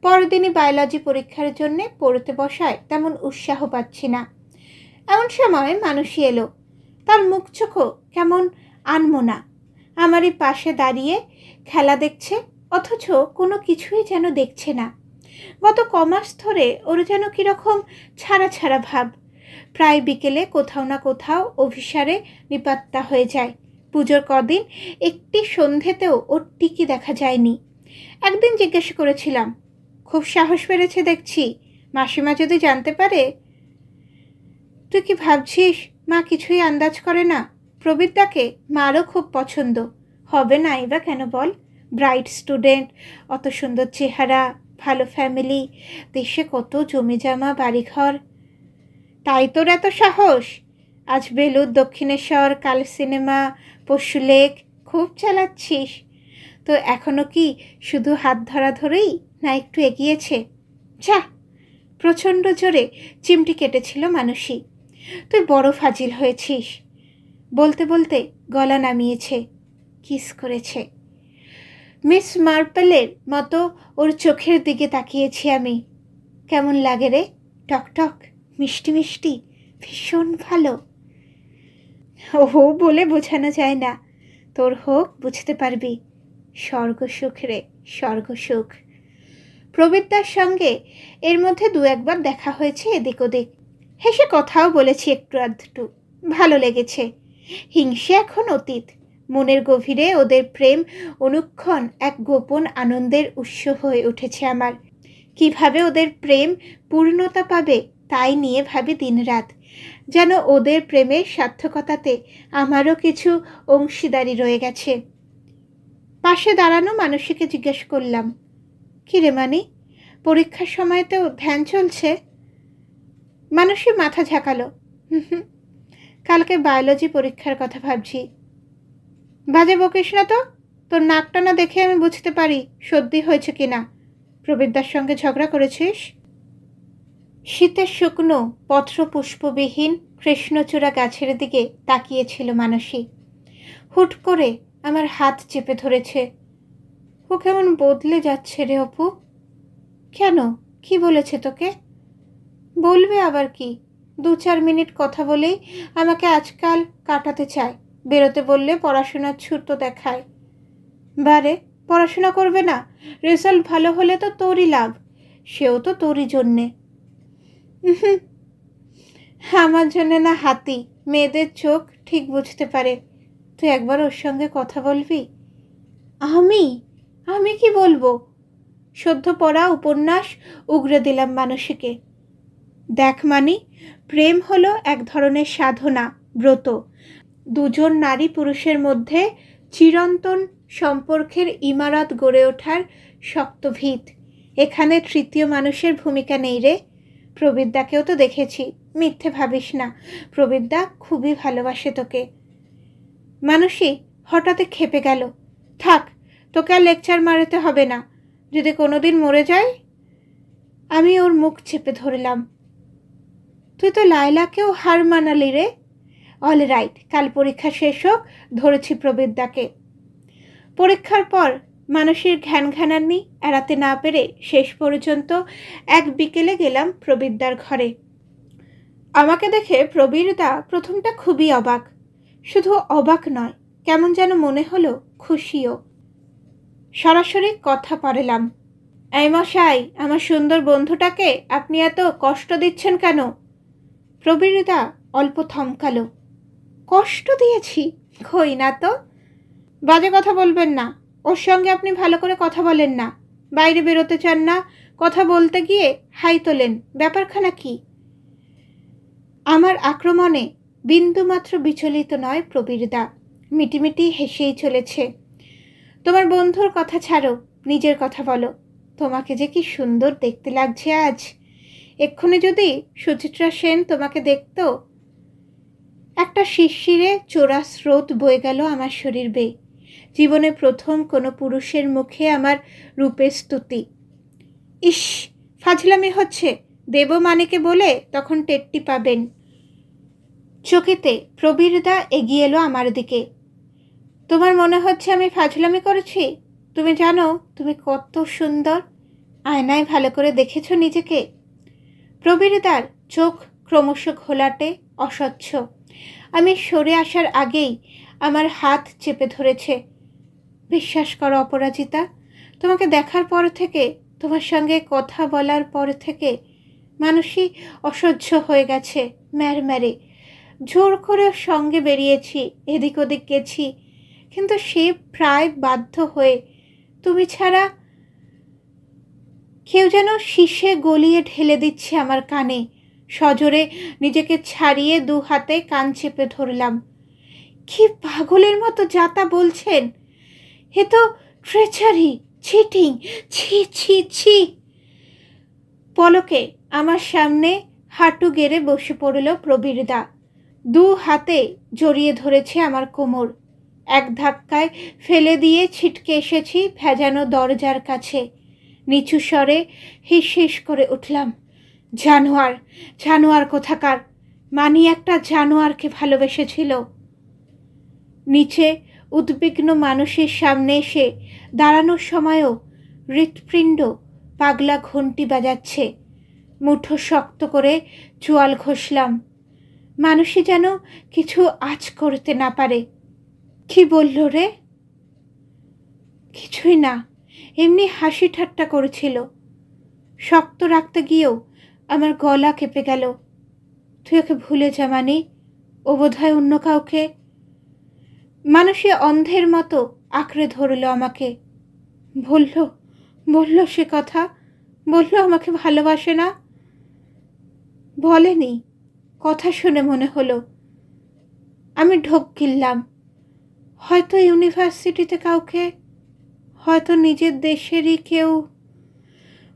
পরদিনই বায়োলজি পরীক্ষার জন্যে পড়তে বসায় তেমন উৎসাহ পাচ্ছি না। এমন সময় মানুষই এলো। তার মুখ চোখও কেমন আনমনা। আমারই পাশে দাঁড়িয়ে খেলা দেখছে, অথচ কোনো কিছুই যেন দেখছে না। গত কমাস ধরে ওর যেন কীরকম ছাড়া ছাড়া ভাব। প্রায় বিকেলে কোথাও না কোথাও অভিসারে নিপাত্তা হয়ে যায়। পুজোর কদিন একটি সন্ধেতেও ওর টিকি দেখা যায়নি। একদিন জিজ্ঞাসা করেছিলাম, খুব সাহস বেড়েছে দেখছি, মাসিমা যদি জানতে পারে। তুই কি ভাবছিস মা কিছুই আন্দাজ করে না? প্রবীরদাকে মারও খুব পছন্দ, হবে না এবার কেন বল? ব্রাইট স্টুডেন্ট, অত সুন্দর চেহারা, ভালো ফ্যামিলি, দেশে কত জমিজমা বাড়িঘর। তাই তোর এত সাহস? আজ বেলুর, দক্ষিণেশ্বর, কাল সিনেমা, পরশু লেক, খুব চালাচ্ছিস। তো এখনও কি শুধু হাত ধরা ধরেই, না একটু এগিয়েছে? যা! প্রচণ্ড জোরে চিমটি কেটেছিল মানুষই। তুই বড় ফাজিল হয়েছিস। বলতে বলতে গলা নামিয়েছে, কিস করেছে। মিস মার্পেলের মতো ওর চোখের দিকে তাকিয়েছি আমি। কেমন লাগে রে? টকটক, মিষ্টি মিষ্টি, ভীষণ ভালো। ওহো বলে বোঝানো যায় না, তোর হোক বুঝতে পারবি। স্বর্গসুখ রে, স্বর্গসুখ। প্রবীরদার সঙ্গে এর মধ্যে দু একবার দেখা হয়েছে এদিক ওদিক, হেসে কথাও বলেছি একটু আধটু, ভালো লেগেছে। হিংসে এখন অতীত। মনের গভীরে ওদের প্রেম অনুক্ষণ এক গোপন আনন্দের উৎস হয়ে উঠেছে আমার। কিভাবে ওদের প্রেম পূর্ণতা পাবে তাই নিয়ে ভাবি দিনরাত। যেন ওদের প্রেমের সার্থকতাতে আমারও কিছু অংশীদারি রয়ে গেছে। পাশে দাঁড়ানো মানসীকে জিজ্ঞেস করলাম, কিরে মানি, পরীক্ষার সময়তেও ধ্যান চলছে? মানসী মাথা ঝাঁকালো, কালকে বায়োলজি পরীক্ষার কথা ভাবছি। বাজে বকিস না তো, তোর নাকটা না দেখে আমি বুঝতে পারি সর্দি হয়েছে কিনা। প্রবীরদার সঙ্গে ঝগড়া করেছিস? শীতের শুকনো পত্রপুষ্পবিহীন কৃষ্ণচূড়া গাছের দিকে তাকিয়েছিল মানসী। হুট করে আমার হাত চেপে ধরেছে। ও কেমন বদলে যাচ্ছে রে অপু। কেন, কি বলেছে তোকে? বলবে আবার কি, 2-4 মিনিট কথা বলেই আমাকে আজকাল কাটাতে চায়। বেরোতে বললে পড়াশোনার ছুতো দেখায়। বারে, পড়াশোনা করবে না? রেজাল্ট ভালো হলে তো তোরই লাভ, সেও তো তোরই জন্যে। আমার জন্যে না হাতি, মেয়েদের চোখ ঠিক বুঝতে পারে। তুই একবার ওর সঙ্গে কথা বলবি? আমি আমি কি বলবো? সদ্য পড়া উপন্যাস উগরে দিলাম মানসীকে। দেখ মানি, প্রেম হলো এক ধরনের সাধনা, ব্রত। দুজন নারী পুরুষের মধ্যে চিরন্তন সম্পর্কের ইমারত গড়ে ওঠার শক্ত ভিত। এখানে তৃতীয় মানুষের ভূমিকা নেই রে। প্রবীরদাকেও তো দেখেছি, মিথ্যে ভাবিস না। প্রবীরদা খুবই ভালোবাসে তোকে। মানসী হঠাৎ খেপে গেল। থাক, তোকে আর লেকচার মারাতে হবে না। যদি কোনোদিন মরে যায়। আমি ওর মুখ চেপে ধরলাম। তুই তো লায়লাকেও হার মানালি রে। অল রাইট, কাল পরীক্ষা শেষ হোক, ধরেছি প্রবীরদাকে। পরীক্ষার পর মানসীর ঘ্যানঘ্যানান্নি এড়াতে না পেরে শেষ পর্যন্ত এক বিকেলে গেলাম প্রবীরদার ঘরে। আমাকে দেখে প্রবীরদা প্রথমটা খুবই অবাক। শুধু অবাক নয়, কেমন যেন মনে হলো খুশিও। সরাসরি কথা পারলাম। এই মশাই, আমার সুন্দর বন্ধুটাকে আপনি এত কষ্ট দিচ্ছেন কেন? প্রবীরদা অল্প থমকালো। কষ্ট দিয়েছি? কই না তো। বাজে কথা বলবেন না। ওর সঙ্গে আপনি ভালো করে কথা বলেন না, বাইরে বেরোতে চান না, কথা বলতে গিয়ে হাই তোলেন, ব্যাপারখানা কি? আমার আক্রমণে বিন্দুমাত্র বিচলিত নয় প্রবীরদা, মিটিমিটি হেসেই চলেছে। তোমার বন্ধুর কথা ছাড়ো, নিজের কথা বলো। তোমাকে যে কি সুন্দর দেখতে লাগছে আজ। এক্ষুনি যদি সুচিত্রা সেন তোমাকে দেখতো। একটা শিরশিরে চোরা স্রোত বয়ে গেল আমার শরীর বেয়ে। জীবনে প্রথম কোনো পুরুষের মুখে আমার রূপের স্তুতি। ইস, ফাজলামি হচ্ছে, দেবমানিকে বলে তখন টেট্টি পাবেন। চকিতে প্রবীরদা এগিয়ে এলো আমার দিকে। তোমার মনে হচ্ছে আমি ফাজলামি করেছি? তুমি জানো তুমি কত সুন্দর। আয়নায় ভালো করে দেখেছো নিজেকে? প্রবীরদার চোখ ক্রমশ ঘোলাটে, অস্বচ্ছ। আমি সরে আসার আগেই আমার হাত চেপে ধরেছে। বিশ্বাস করো অপরাজিতা, তোমাকে দেখার পর থেকে, তোমার সঙ্গে কথা বলার পর থেকে মানুষই অসহ্য হয়ে গেছে। ম্যারম্যারে জোর করে সঙ্গে বেরিয়েছি, এদিক ওদিক গেছি, কিন্তু সে প্রায় বাধ্য হয়ে। তুমি ছাড়া কেউ যেন শীষে গলিয়ে ঢেলে দিচ্ছে আমার কানে। সজোরে নিজেকে ছাড়িয়ে 2 হাতে কান চেপে ধরলাম। কি পাগলের মতো যাতা বলছেন? এ তো ট্রেচারি, চিটিং, ছি ছি ছি। পলকে আমার সামনে হাঁটু গেড়ে বসে পড়ল প্রবীরদা। 2 হাতে জড়িয়ে ধরেছে আমার কোমর। এক ধাক্কায় ফেলে দিয়ে ছিটকে এসেছি ভেজানো দরজার কাছে। নিচু স্বরে হিস হিস করে উঠলাম, জানোয়ার, জানোয়ার কোথাকার। মানি একটা জানোয়ারকে ভালোবেসেছিল। নিচে উদ্বিগ্ন মানুষের সামনে এসে দাঁড়ানোর সময়ও হৃৎপিণ্ড পাগলা ঘন্টি বাজাচ্ছে। মুঠো শক্ত করে চোয়াল ঘষলাম। মানুষই যেন কিছু আঁচ করতে না পারে। কি বলল রে? কিছুই না, এমনি হাসি ঠাট্টা করেছিল। শক্ত রাখতে গিয়েও আমার গলা কেঁপে গেল। তুই ওকে ভুলে যা মানি, ও বোধহয় অন্য কাউকে। মানুষে অন্ধের মতো আঁকড়ে ধরল আমাকে। বলল সে কথা, বলল আমাকে ভালোবাসে না। বলেনি, কথা শুনে মনে হলো। আমি ঢোক গিললাম। হয়তো ইউনিভার্সিটিতে কাউকে, হয়তো নিজের দেশেরই কেউ।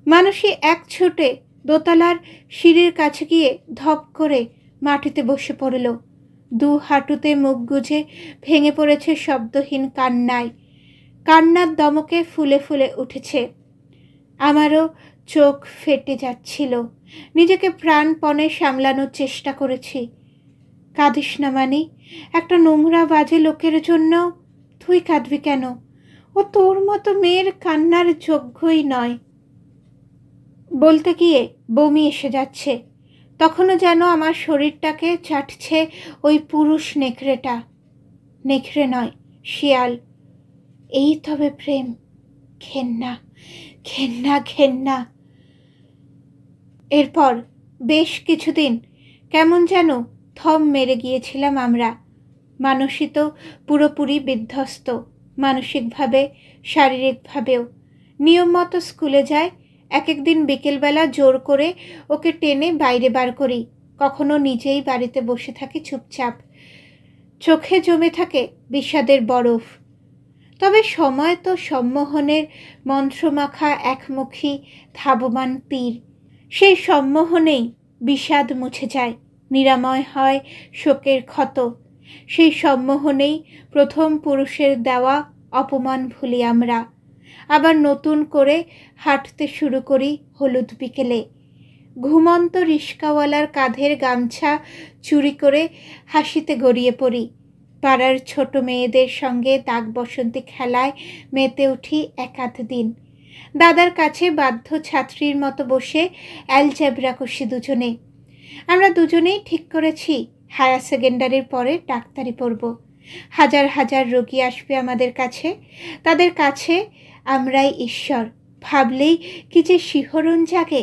মানুষই এক ছুটে দোতলার সিঁড়ির কাছে গিয়ে ধপ করে মাটিতে বসে পড়ল। দু হাঁটুতে মুখ গুজে ভেঙে পড়েছে শব্দহীন কান্নায়। কান্নার দমকে ফুলে ফুলে উঠেছে। আমারও চোখ ফেটে যাচ্ছিল। নিজেকে প্রাণপণে সামলানোর চেষ্টা করেছি। কাঁদিস না মানি, একটা নোংরা বাজে লোকের জন্য তুই কাঁদবি কেন? ও তোর মতো মেয়ের কান্নার যোগ্যই নয়। বলতে গিয়ে বমি এসে যাচ্ছে। তখনও যেন আমার শরীরটাকে চাটছে ওই পুরুষ নেকড়েটা। নেকড়ে নয়, শিয়াল। এই তবে প্রেম। ঘেন্না, ঘেন্না, ঘেন্না। এরপর বেশ কিছুদিন কেমন যেন থম মেরে গিয়েছিলাম আমরা। মানসী তো পুরোপুরি বিধ্বস্ত, মানসিকভাবে, শারীরিকভাবেও। নিয়ম মতো স্কুলে যায়। এক একদিন বিকেলবেলা জোর করে ওকে টেনে বাইরে বার করি। কখনো নিজেই বাড়িতে বসে থাকি চুপচাপ। চোখে জমে থাকে বিষাদের বরফ। তবে সময় তো সম্মোহনের মন্ত্রমাখা একমুখী ধাবমান তীর। সেই সম্মোহনেই বিষাদ মুছে যায়, নিরাময় হয় শোকের ক্ষত। সেই সম্মোহনেই প্রথম পুরুষের দেওয়া অপমান ভুলি আমরা। আবার নতুন করে হাঁটতে শুরু করি হলুদ বিকেলে। ঘুমন্ত রিস্কাওয়ালার কাঁধের গামছা চুরি করে হাসিতে গড়িয়ে পড়ি। পাড়ার ছোট মেয়েদের সঙ্গে দাগ বসন্তি খেলায় মেতে উঠি একাধ দিন। দাদার কাছে বাধ্য ছাত্রীর মতো বসে অ্যালজেব্রা কষি দুজনে। আমরা দুজনেই ঠিক করেছি হায়ার সেকেন্ডারির পরে ডাক্তারি পড়ব। হাজার হাজার রোগী আসবে আমাদের কাছে, তাদের কাছে আমরাই ঈশ্বর। ভাবলেই কি যে শিহরণ জাগে।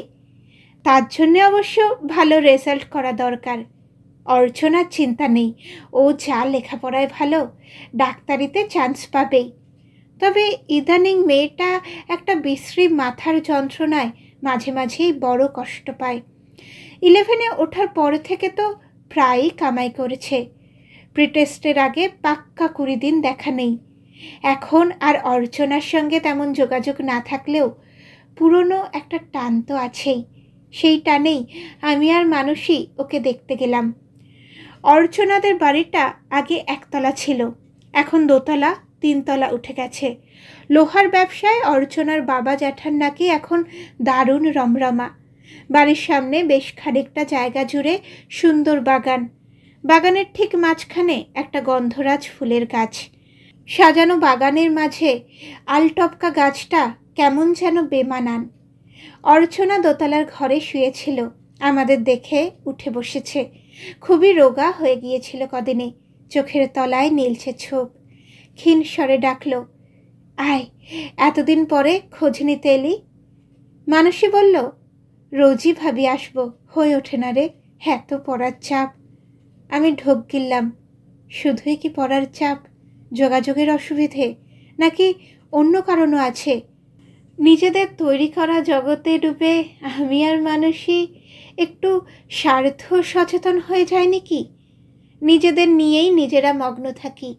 তার জন্যে অবশ্য ভালো রেজাল্ট করা দরকার। অর্চনার চিন্তা নেই, ও যা লেখাপড়ায় ভালো, ডাক্তারিতে চান্স পাবেই। তবে ইদানিং মেয়েটা একটা বিশ্রী মাথার যন্ত্রণায় মাঝে মাঝেই বড় কষ্ট পায়। 11-এ ওঠার পর থেকে তো প্রায়ই কামাই করেছে। প্রিটেস্টের আগে পাক্কা 20 দিন দেখা নেই। এখন আর অর্চনার সঙ্গে তেমন যোগাযোগ না থাকলেও পুরনো একটা টান তো আছেই। সেই টানেই আমি আর মানুষই ওকে দেখতে গেলাম। অর্চনাদের বাড়িটা আগে একতলা ছিল, এখন দোতলা, 3 তলা উঠে গেছে। লোহার ব্যবসায় অর্চনার বাবা জ্যাঠার নাকি এখন দারুণ রমরমা। বাড়ির সামনে বেশ খানিকটা জায়গা জুড়ে সুন্দর বাগান। বাগানের ঠিক মাঝখানে একটা গন্ধরাজ ফুলের গাছ। সাজানো বাগানের মাঝে আলটপকা গাছটা কেমন যেন বেমানান। অর্চনা দোতলার ঘরে শুয়েছিল, আমাদের দেখে উঠে বসেছে। খুবই রোগা হয়ে গিয়েছিল কদিনে, চোখের তলায় নীলছে ছোপ। ক্ষীণ স্বরে ডাকল, আয়, এতদিন পরে খোঁজ নিতে এলি। মানসী বলল, রোজই ভাবি আসবো, হয়ে ওঠে না রে, এত পড়ার চাপ। আমি ঢোক গিললাম। শুধুই কি পড়ার চাপ? যোগাযোগের অসুবিধে, নাকি অন্য কারণও আছে? নিজেদের তৈরি করা জগতে ডুবে আমি আর মানসী একটু স্বার্থ সচেতন হয়ে যায়নি কি? নিজেদের নিয়েই নিজেরা মগ্ন থাকি।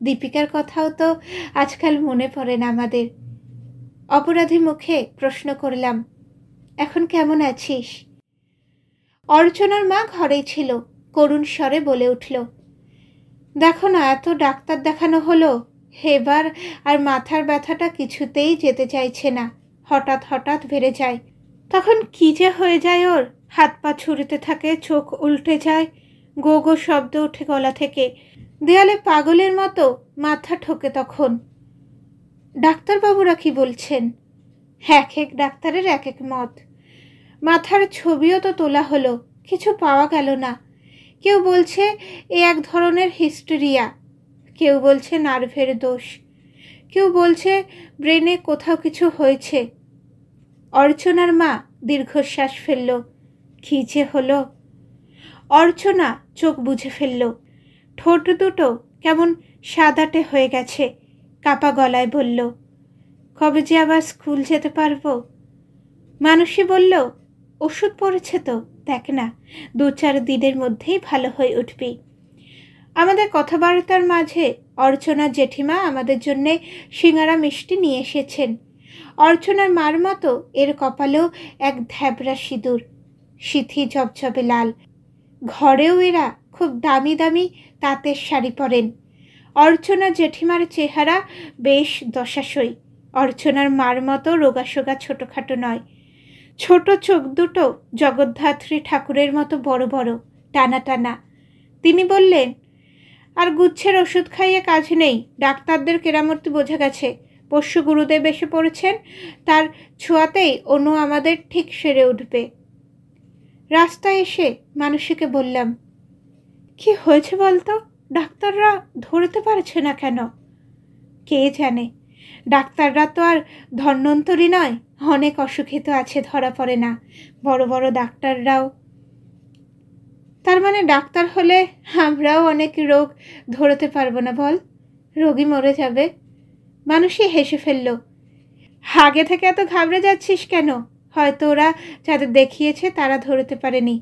দীপিকার কথাও তো আজকাল মনে পড়ে না আমাদের। অপরাধী মুখে প্রশ্ন করলাম, এখন কেমন আছিস? অর্চনার মা ঘরেই ছিল, করুণ স্বরে বলে উঠল, দেখো না, এত ডাক্তার দেখানো হলো, এবার আর মাথার ব্যথাটা কিছুতেই যেতে চাইছে না। হঠাৎ হঠাৎ বেড়ে যায়। তখন কি যে হয়ে যায় ওর, হাত পা ছুড়িতে থাকে, চোখ উল্টে যায়, গো গো শব্দ ওঠে গলা থেকে, দেয়ালে পাগলের মতো মাথা ঠোকে। তখন ডাক্তারবাবুরা কি বলছেন? এক এক ডাক্তারের এক এক মত। মাথার ছবিও তো তোলা হলো, কিছু পাওয়া গেল না। কেউ বলছে এ এক ধরনের হিস্টেরিয়া, কেউ বলছে নার্ভের দোষ, কেউ বলছে ব্রেনে কোথাও কিছু হয়েছে। অর্চনার মা দীর্ঘশ্বাস ফেলল। কি যে হলো! অর্চনা চোখ বুজে ফেলল। ঠোঁট দুটো কেমন সাদাটে হয়ে গেছে। কাপা গলায় বলল, কবে যে আবার স্কুল যেতে পারবো? মানুষই বলল, ওষুধ পড়েছে তো, দেখ না, 2-4 দিনের মধ্যেই ভালো হয়ে উঠবি। আমাদের কথাবার্তার মাঝে অর্চনার জেঠিমা আমাদের জন্যে সিঙ্গারা মিষ্টি নিয়ে এসেছেন। অর্চনার মার মতো এর কপালেও এক ধ্যাবরা সিঁদুর, সিথি ঝবঝবে লাল। ঘরেও এরা খুব দামি দামি তাঁতের শাড়ি পরেন। অর্চনার জেঠিমার চেহারা বেশ দশাসই। অর্চনার মার মতো রোগাসোগা ছোটোখাটো নয়। ছোট চোখ দুটো জগদ্ধাত্রী ঠাকুরের মতো বড় বড়, টানা টানা। তিনি বললেন, আর গুচ্ছের ওষুধ খাইয়ে কাজ নেই, ডাক্তারদের কেরামতি বোঝা গেছে। পরশু গুরুদেব এসে পড়েছেন, তার ছোঁয়াতেই অনু আমাদের ঠিক সেরে উঠবে। রাস্তায় এসে মানুষকে বললাম, কি হয়েছে বলতো? ডাক্তাররা ধরতে পারছে না কেন? কে জানে, ডাক্তাররা তো আর ধন্বন্তরী নয়, অনেক অসুখী তো আছে, ধরা পড়ে না। বড় বড় ডাক্তাররাও। তার মানে ডাক্তার হলে আমরাও অনেক রোগ ধরতে পারবো না বল? রোগী মরে যাবে। মানুষই হেসে ফেলল। আগে থেকে এত ঘাবড়ে যাচ্ছিস কেন? হয়তো ওরা যাদের দেখিয়েছে তারা ধরতে পারেনি।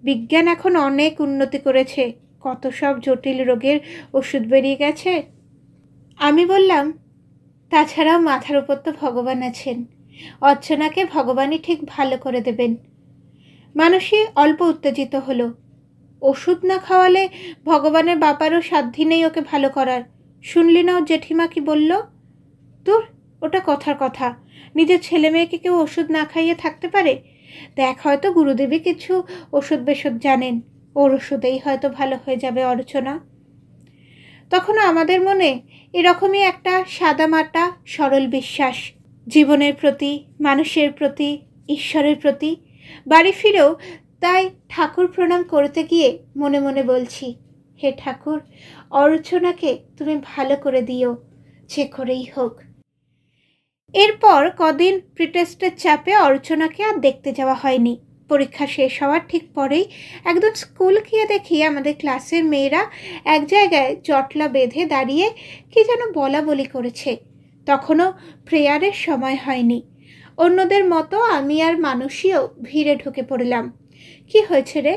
বিজ্ঞান এখন অনেক উন্নতি করেছে, কত সব জটিল রোগের ওষুধ বেরিয়ে গেছে। আমি বললাম, তাছাড়াও মাথার উপর তো ভগবান আছেন, অর্চনাকে ভগবানই ঠিক ভালো করে দেবেন। মানুষই অল্প উত্তেজিত হলো। ওষুধ না খাওয়ালে ভগবানের বাপারও সাধ্যি নেই ওকে ভালো করার। শুনলি না ও জেঠিমা কি বলল? তোর ওটা কথার কথা, নিজের ছেলে মেয়েকে কেউ ওষুধ না খাইয়ে থাকতে পারে? দেখ, হয়তো গুরুদেবী কিছু ওষুধ বেষুধ জানেন, ওর ওষুধেই হয়তো ভালো হয়ে যাবে অর্চনা। তখনও আমাদের মনে এরকমই একটা সাদামাটা সরল বিশ্বাস, জীবনের প্রতি, মানুষের প্রতি, ঈশ্বরের প্রতি। বাড়ি ফিরেও তাই ঠাকুর প্রণাম করতে গিয়ে মনে মনে বলছি, হে ঠাকুর, অর্চনাকে তুমি ভালো করে দিও, যে করেই হোক। এরপর কদিন প্রিটেস্টের চাপে অর্চনাকে আর দেখতে যাওয়া হয়নি। পরীক্ষা শেষ হওয়ার ঠিক পরেই একদম স্কুল গিয়ে দেখি আমাদের ক্লাসের মেয়েরা এক জায়গায় জটলা বেঁধে দাঁড়িয়ে কি যেন বলা বলি করেছে। তখনও প্রেয়ারের সময় হয়নি। অন্যদের মতো আমি আর মানুষীও ভিড়ে ঢুকে পড়লাম। কি হয়েছে রে?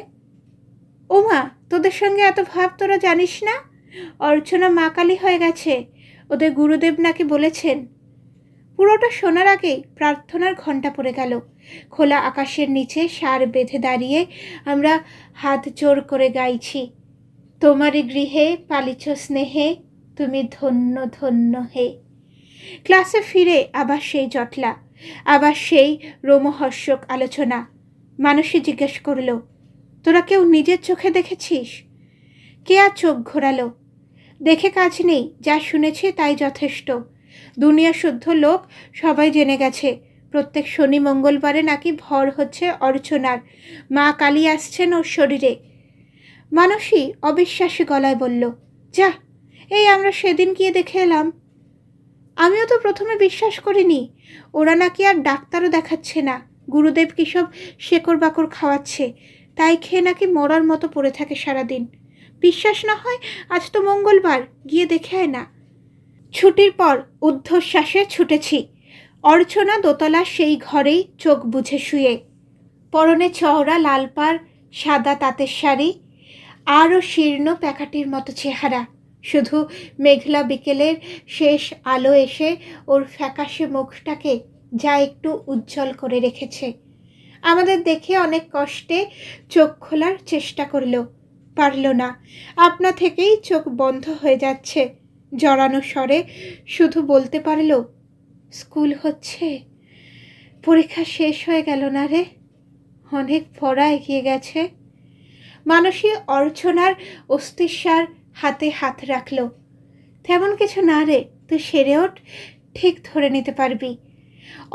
ওমা, তোদের সঙ্গে এত ভাব তোরা জানিস না? অর্চনা মা কালী হয়ে গেছে, ওদের গুরুদেব নাকি বলেছেন। পুরোটা শোনার আগেই প্রার্থনার ঘণ্টা পড়ে গেল। খোলা আকাশের নিচে সার বেঁধে দাঁড়িয়ে আমরা হাত জোর করে গাইছি, তোমারই গৃহে পালিছ স্নেহে, তুমি ধন্য ধন্য হে। ক্লাসে ফিরে আবার সেই জটলা, আবার সেই রোমহর্ষক আলোচনা। মানুষই জিজ্ঞেস করল, তোরা কেউ নিজের চোখে দেখেছিস? কে আর চোখ ঘোরালো? দেখে কাজ নেই, যা শুনেছি তাই যথেষ্ট। দুনিয়া শুদ্ধ লোক সবাই জেনে গেছে, প্রত্যেক শনি মঙ্গলবারে নাকি ভর হচ্ছে অর্চনার, মা কালী আসছেন ওর শরীরে। মানুষই অবিশ্বাসী গলায় বলল, যা, এই আমরা সেদিন গিয়ে দেখে এলাম। আমিও তো প্রথমে বিশ্বাস করিনি। ওরা নাকি আর ডাক্তারও দেখাচ্ছে না, গুরুদেব কী সব শেকড় বাকড় খাওয়াচ্ছে, তাই খেয়ে নাকি মরার মতো পড়ে থাকে সারাদিন। বিশ্বাস না হয় আজ তো মঙ্গলবার, গিয়ে দেখে আয় না। ছুটির পর ঊর্ধ্বশ্বাসে ছুটেছি। অর্চনা দোতলা সেই ঘরেই চোখ বুঝে শুয়ে, পরনে চওড়া লাল পাড় সাদা তাঁতের শাড়ি, আরও শীর্ণ প্যাকাটির মতো চেহারা। শুধু মেঘলা বিকেলের শেষ আলো এসে ওর ফ্যাকাশে মুখটাকে যা একটু উজ্জ্বল করে রেখেছে। আমাদের দেখে অনেক কষ্টে চোখ খোলার চেষ্টা করল, পারল না। আপনা থেকেই চোখ বন্ধ হয়ে যাচ্ছে। জড়ানো স্বরে শুধু বলতে পারল, স্কুল হচ্ছে। পরীক্ষা শেষ হয়ে গেল না রে, অনেক পড়া এগিয়ে গেছে। মানুষই অর্চনার অস্থিসার হাতে হাত রাখল। তেমন কিছু না রে, তুই সেরে ওঠ, ঠিক ধরে নিতে পারবি।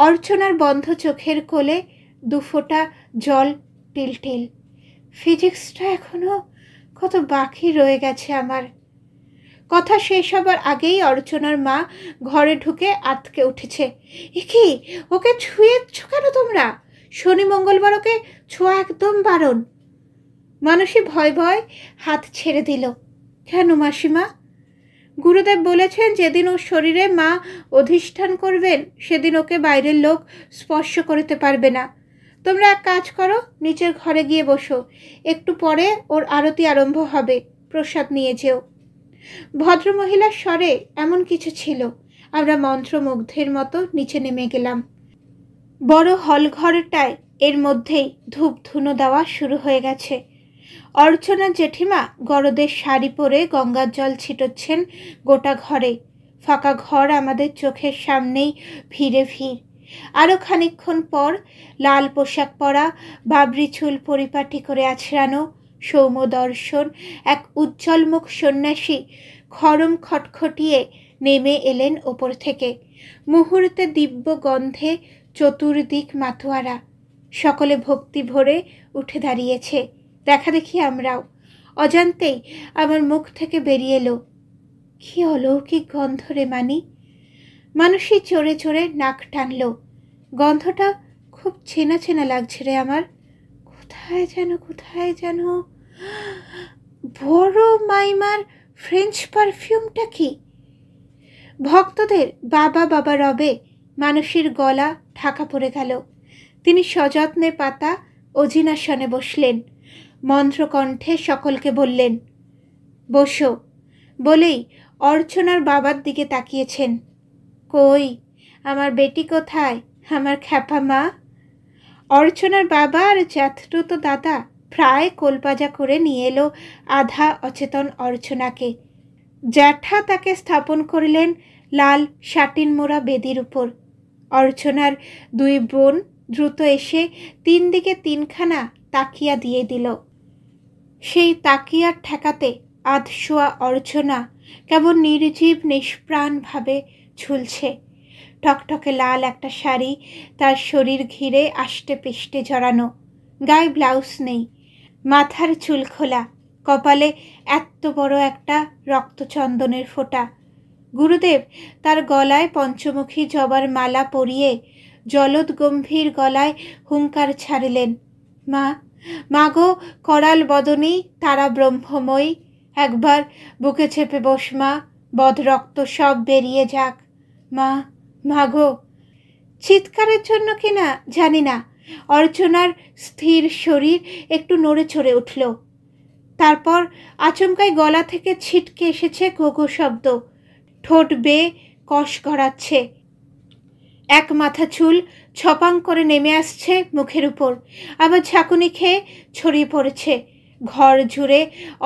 অর্চনার বন্ধ চোখের কোলে 2 ফোঁটা জল টিলটিল। ফিজিক্সটা এখনো কত বাকি রয়ে গেছে আমার। কথা শেষ হবার আগেই অর্চনার মা ঘরে ঢুকে আতকে উঠেছে। এ কি, ওকে ছুঁয়েছ কেন তোমরা? শনি মঙ্গলবার ওকে ছোঁয়া একদম বারণ। মানসী ভয় ভয় হাত ছেড়ে দিল। কেন মাসিমা? গুরুদেব বলেছেন যেদিন ওর শরীরে মা অধিষ্ঠান করবেন সেদিন ওকে বাইরের লোক স্পর্শ করতে পারবে না। তোমরা এক কাজ করো, নিচের ঘরে গিয়ে বসো, একটু পরে ওর আরতি আরম্ভ হবে, প্রসাদ নিয়ে যেও। ভদ্রমহিলার স্বরে এমন কিছু ছিল। আমরা মন্ত্রমুগ্ধের মতো নিচে নেমে গেলাম। বড় হল ঘরটায় এর মধ্যেই ধূপ ধুনো দেওয়া শুরু হয়ে গেছে। অর্চনা জেঠিমা গরদের শাড়ি পরে গঙ্গার জল ছিটোচ্ছেন গোটা ঘরে। ফাঁকা ঘর আমাদের চোখের সামনেই ভিড়ে ভিড়। আরও খানিকক্ষণ পর লাল পোশাক পরা, বাবরি চুল পরিপাটি করে আছড়ানো, সৌম্যদর্শন এক উজ্জ্বলমুখ সন্ন্যাসী খরম খটখটিয়ে নেমে এলেন ওপর থেকে। মুহূর্তে দিব্য গন্ধে চতুর্দিক মাতোয়ারা। সকলে ভক্তি ভরে উঠে দাঁড়িয়েছে। দেখা দেখি আমরাও। অজান্তেই আমার মুখ থেকে বেরিয়ে এলো, কি অলৌকিক গন্ধ রে মানি। মানুষই চড়ে চড়ে নাক টানল। গন্ধটা খুব চেনা চেনা লাগছে রে আমার। কোথায় যেন বড় মাইমার ফ্রেঞ্চ পারফিউমটা কি? ভক্তদের বাবা বাবা রবে মানুষের গলা ঢাকা পড়ে গেল। তিনি সযত্নে পাতা অজিনাসনে বসলেন। মন্ত্রকণ্ঠে সকলকে বললেন, বসো। বলেই অর্চনার বাবার দিকে তাকিয়েছেন। কই, আমার বেটি কোথায়, আমার খ্যাপা মা? অর্চনার বাবা আর জ্যাঠতুতো দাদা প্রায় কোলপাজা করে নিয়ে এলো আধা অচেতন অর্চনাকে। জ্যাঠা তাকে স্থাপন করলেন লাল শাটিন মোড়া বেদির উপর। অর্চনার দুই বোন দ্রুত এসে 3 দিকে 3খানা তাকিয়া দিয়ে দিল। সেই তাকিয়ার ঠেকাতে আধশোয়া অর্চনা কেমন নির্জীব নিষ্প্রাণভাবে ঝুলছে। টকটকে লাল একটা শাড়ি তার শরীর ঘিরে আষ্টে পিষ্টে জড়ানো, গায়ে ব্লাউজ নেই, মাথার চুল খোলা, কপালে এত বড় একটা রক্তচন্দনের ফোঁটা। গুরুদেব তার গলায় পঞ্চমুখী জবার মালা পরিয়ে জলদ গম্ভীর গলায় হুঙ্কার ছাড়লেন, মা, মাগো করাল বদনী তারা ব্রহ্মময়ী, একবার বুকে চেপে বস মা, বদ রক্ত সব বেরিয়ে যাক। মা, মাগো। চিৎকারের জন্য কিনা জানি না, অর্চনার স্থির শরীর একটু নড়ে চড়ে উঠল। তারপর আচমকাই গলা থেকে ছিটকে এসেছে গোগো শব্দ। ঠোঁট বেয়ে কষ গড়াচ্ছে। এক মাথা চুল ছপাং করে নেমে আসছে মুখের উপর, আবার ঝাঁকুনি খেয়ে ছড়িয়ে পড়েছে। ঘর জুড়ে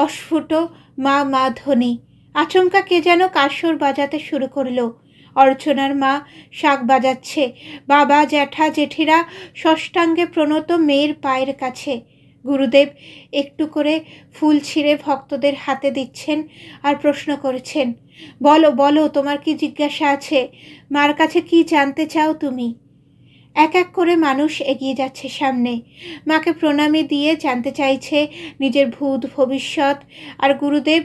অস্ফুট মা মা ধ্বনি। আচমকা কে যেন কাসর বাজাতে শুরু করলো। অর্চনার মা শাঁখ বাজাচ্ছে। বাবা জ্যাঠা জেঠিরা ষষ্ঠাঙ্গে প্রণত মেয়ের পায়ের কাছে। গুরুদেব একটু করে ফুল ছিঁড়ে ভক্তদের হাতে দিচ্ছেন আর প্রশ্ন করেছেন, বলো বলো, তোমার কি জিজ্ঞাসা আছে? মার কাছে কি জানতে চাও তুমি? এক এক করে মানুষ এগিয়ে যাচ্ছে সামনে। মাকে প্রণামী দিয়ে জানতে চাইছে নিজের ভূত ভবিষ্যৎ। আর গুরুদেব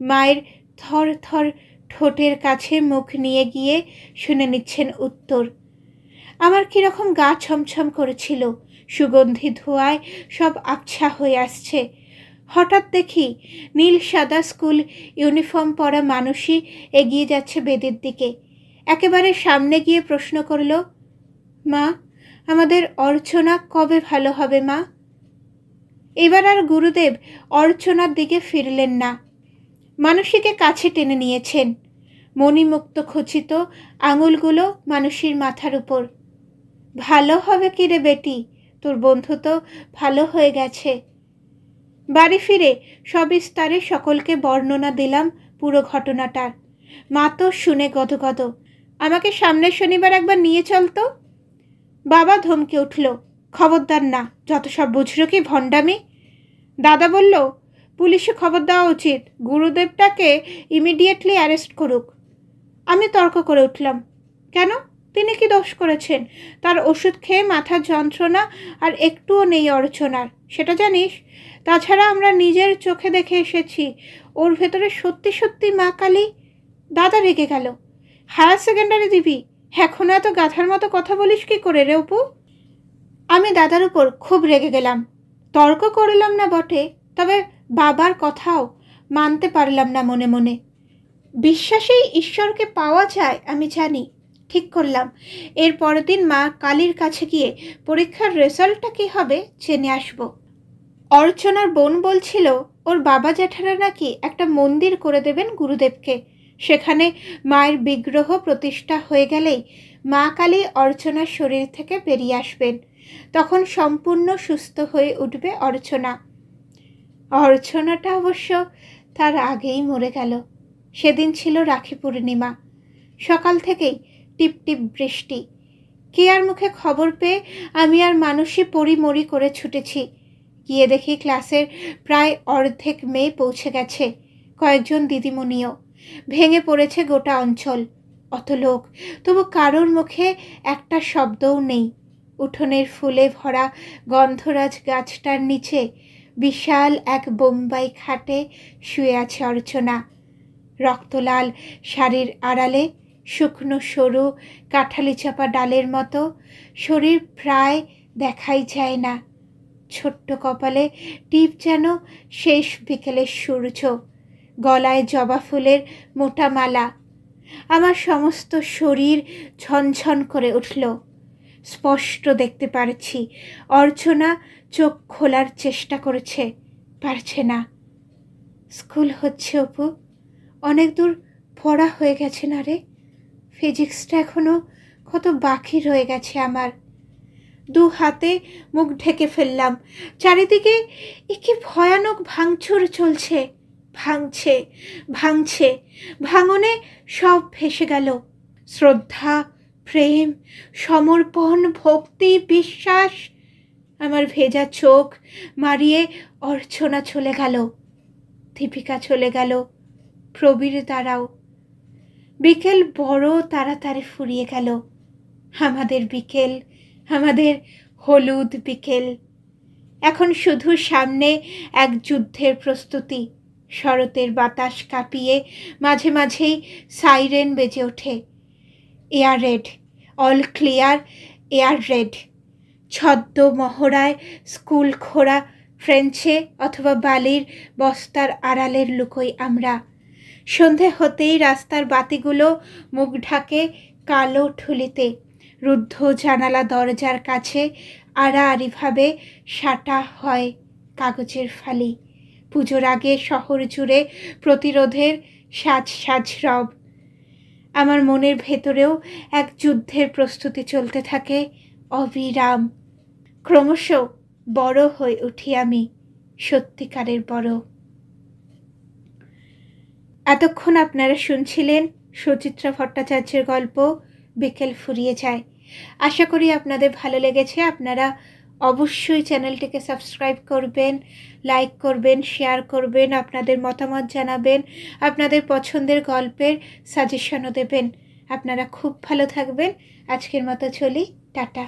মায়ের থর থর ঠোঁটের কাছে মুখ নিয়ে গিয়ে শুনে নিচ্ছেন উত্তর। আমার কীরকম গা ছমছম করেছিল। সুগন্ধি ধোঁয়ায় সব আবছা হয়ে আসছে। হঠাৎ দেখি নীল সাদা স্কুল ইউনিফর্ম পরা মানুষই এগিয়ে যাচ্ছে বেদের দিকে। একেবারে সামনে গিয়ে প্রশ্ন করল, মা, আমাদের অর্চনা কবে ভালো হবে মা? এবার আর গুরুদেব অর্চনার দিকে ফিরলেন না। মানুষীকে কাছে টেনে নিয়েছেন। মণিমুক্ত খচিত আঙুলগুলো মানুষীর মাথার উপর। ভালো হবে কি রে বেটি, তোর বন্ধু তো ভালো হয়ে গেছে। বাড়ি ফিরে সবিস্তারে সকলকে বর্ণনা দিলাম পুরো ঘটনাটার। মা তো শুনে গদগদ। আমাকে সামনের শনিবার একবার নিয়ে চলতো। বাবা ধমকে উঠল, খবরদার না, যত সব বুঝলো কি ভণ্ডামি। দাদা বলল, পুলিশে খবর দেওয়া উচিত, গুরুদেবটাকে ইমিডিয়েটলি অ্যারেস্ট করুক। আমি তর্ক করে উঠলাম, কেন, তিনি কি দোষ করেছেন? তার ওষুধ খেয়ে মাথার যন্ত্রণা আর একটুও নেই অর্চনার, সেটা জানিস? তাছাড়া আমরা নিজের চোখে দেখে এসেছি ওর ভেতরে সত্যি সত্যি মা কালী। দাদা রেগে গেল। হায়ার সেকেন্ডারি দিবি, এখনও এত গাধার মতো কথা বলিস কি করে রে অপু? আমি দাদার উপর খুব রেগে গেলাম। তর্ক করলাম না বটে, তবে বাবার কথাও মানতে পারলাম না মনে মনে। বিশ্বাসেই ঈশ্বরকে পাওয়া যায় আমি জানি। ঠিক করলাম এর পরের দিন মা কালীর কাছে গিয়ে পরীক্ষার রেজাল্টটা কী হবে জেনে আসব। অর্চনার বোন বলছিল ওর বাবা জ্যাঠারা নাকি একটা মন্দির করে দেবেন গুরুদেবকে। সেখানে মায়ের বিগ্রহ প্রতিষ্ঠা হয়ে গেলেই মা কালী অর্চনার শরীর থেকে বেরিয়ে আসবেন। তখন সম্পূর্ণ সুস্থ হয়ে উঠবে অর্চনা। অর্চনাটা অবশ্য তার আগেই মরে গেল। সেদিন ছিল রাখি পূর্ণিমা। সকাল থেকেই টিপ টিপ বৃষ্টি। কেয়ার মুখে খবর পেয়ে আমি আর মানুষই পরিমরি করে ছুটেছি। গিয়ে দেখি ক্লাসের প্রায় অর্ধেক মেয়ে পৌঁছে গেছে, কয়েকজন দিদিমণিও। ভেঙে পড়েছে গোটা অঞ্চল। অত লোক, তবু কারোর মুখে একটা শব্দও নেই। উঠোনের ফুলে ভরা গন্ধরাজ গাছটার নিচে বিশাল এক বোম্বাই খাটে শুয়ে আছে অর্চনা। রক্তলাল শাড়ির আড়ালে শুকনো সরু কাঁঠালি চাপা ডালের মতো, শরীর প্রায় দেখাই যায় না। ছোট্ট কপালে টিপ যেন শেষ বিকেলের সূর্য, গলায় জবা ফুলের মোটা মালা। আমার সমস্ত শরীর ঝনঝন করে উঠল। স্পষ্ট দেখতে পারছি অর্চনা চোখ খোলার চেষ্টা করেছে, পারছে না। স্কুল হচ্ছে অপু, অনেক দূর পড়া হয়ে গেছে না রে? ফিজিক্সটা এখনো কত বাকি রয়ে গেছে আমার। দু হাতে মুখ ঢেকে ফেললাম। চারিদিকে কি ভয়ানক ভাঙচুর চলছে। ভাঙছে ভাঙছে, ভাঙনে সব ভেসে গেল। শ্রদ্ধা, প্রেম, সমর্পণ, ভক্তি, বিশ্বাস। আমার ভেজা চোখ মারিয়ে অর্চনা চলে গেল, দীপিকা চলে গেল, প্রবীর তারাও। বিকেল বড় তাড়াতাড়ি ফুরিয়ে গেল। আমাদের বিকেল, আমাদের হলুদ বিকেল। এখন শুধু সামনে এক যুদ্ধের প্রস্তুতি। শরতের বাতাস কাঁপিয়ে মাঝে মাঝেই সাইরেন বেজে ওঠে। Air raid, all clear, air raid. ছদ্ম মহড়ায় স্কুল খোড়া ফ্রেঞ্চে অথবা বালির বস্তার আড়ালের লুকোই আমরা। সন্ধে হতেই রাস্তার বাতিগুলো মুখ ঢাকে কালো ঠুলিতে। রুদ্ধ জানালা দরজার কাছে আড়াআড়িভাবে সাঁটা হয় কাগজের ফালি। পুজোর আগে শহর জুড়ে প্রতিরোধের সাজ সাজ রব। আমার মনের ভেতরেও এক যুদ্ধের প্রস্তুতি চলতে থাকে অবিরাম। ক্রমশ বড় হয়ে উঠি আমি, সত্যিকারের বড়। এতক্ষণ আপনারা শুনছিলেন সুচিত্রা ভট্টাচার্যের গল্প বিকেল ফুরিয়ে যায়। আশা করি আপনাদের ভালো লেগেছে। আপনারা অবশ্যই চ্যানেলটিকে সাবস্ক্রাইব করবেন, লাইক করবেন, শেয়ার করবেন, আপনাদের মতামত জানাবেন, আপনাদের পছন্দের গল্পের সাজেশনও দেবেন। আপনারা খুব ভালো থাকবেন। আজকের মতো চলি, টাটা।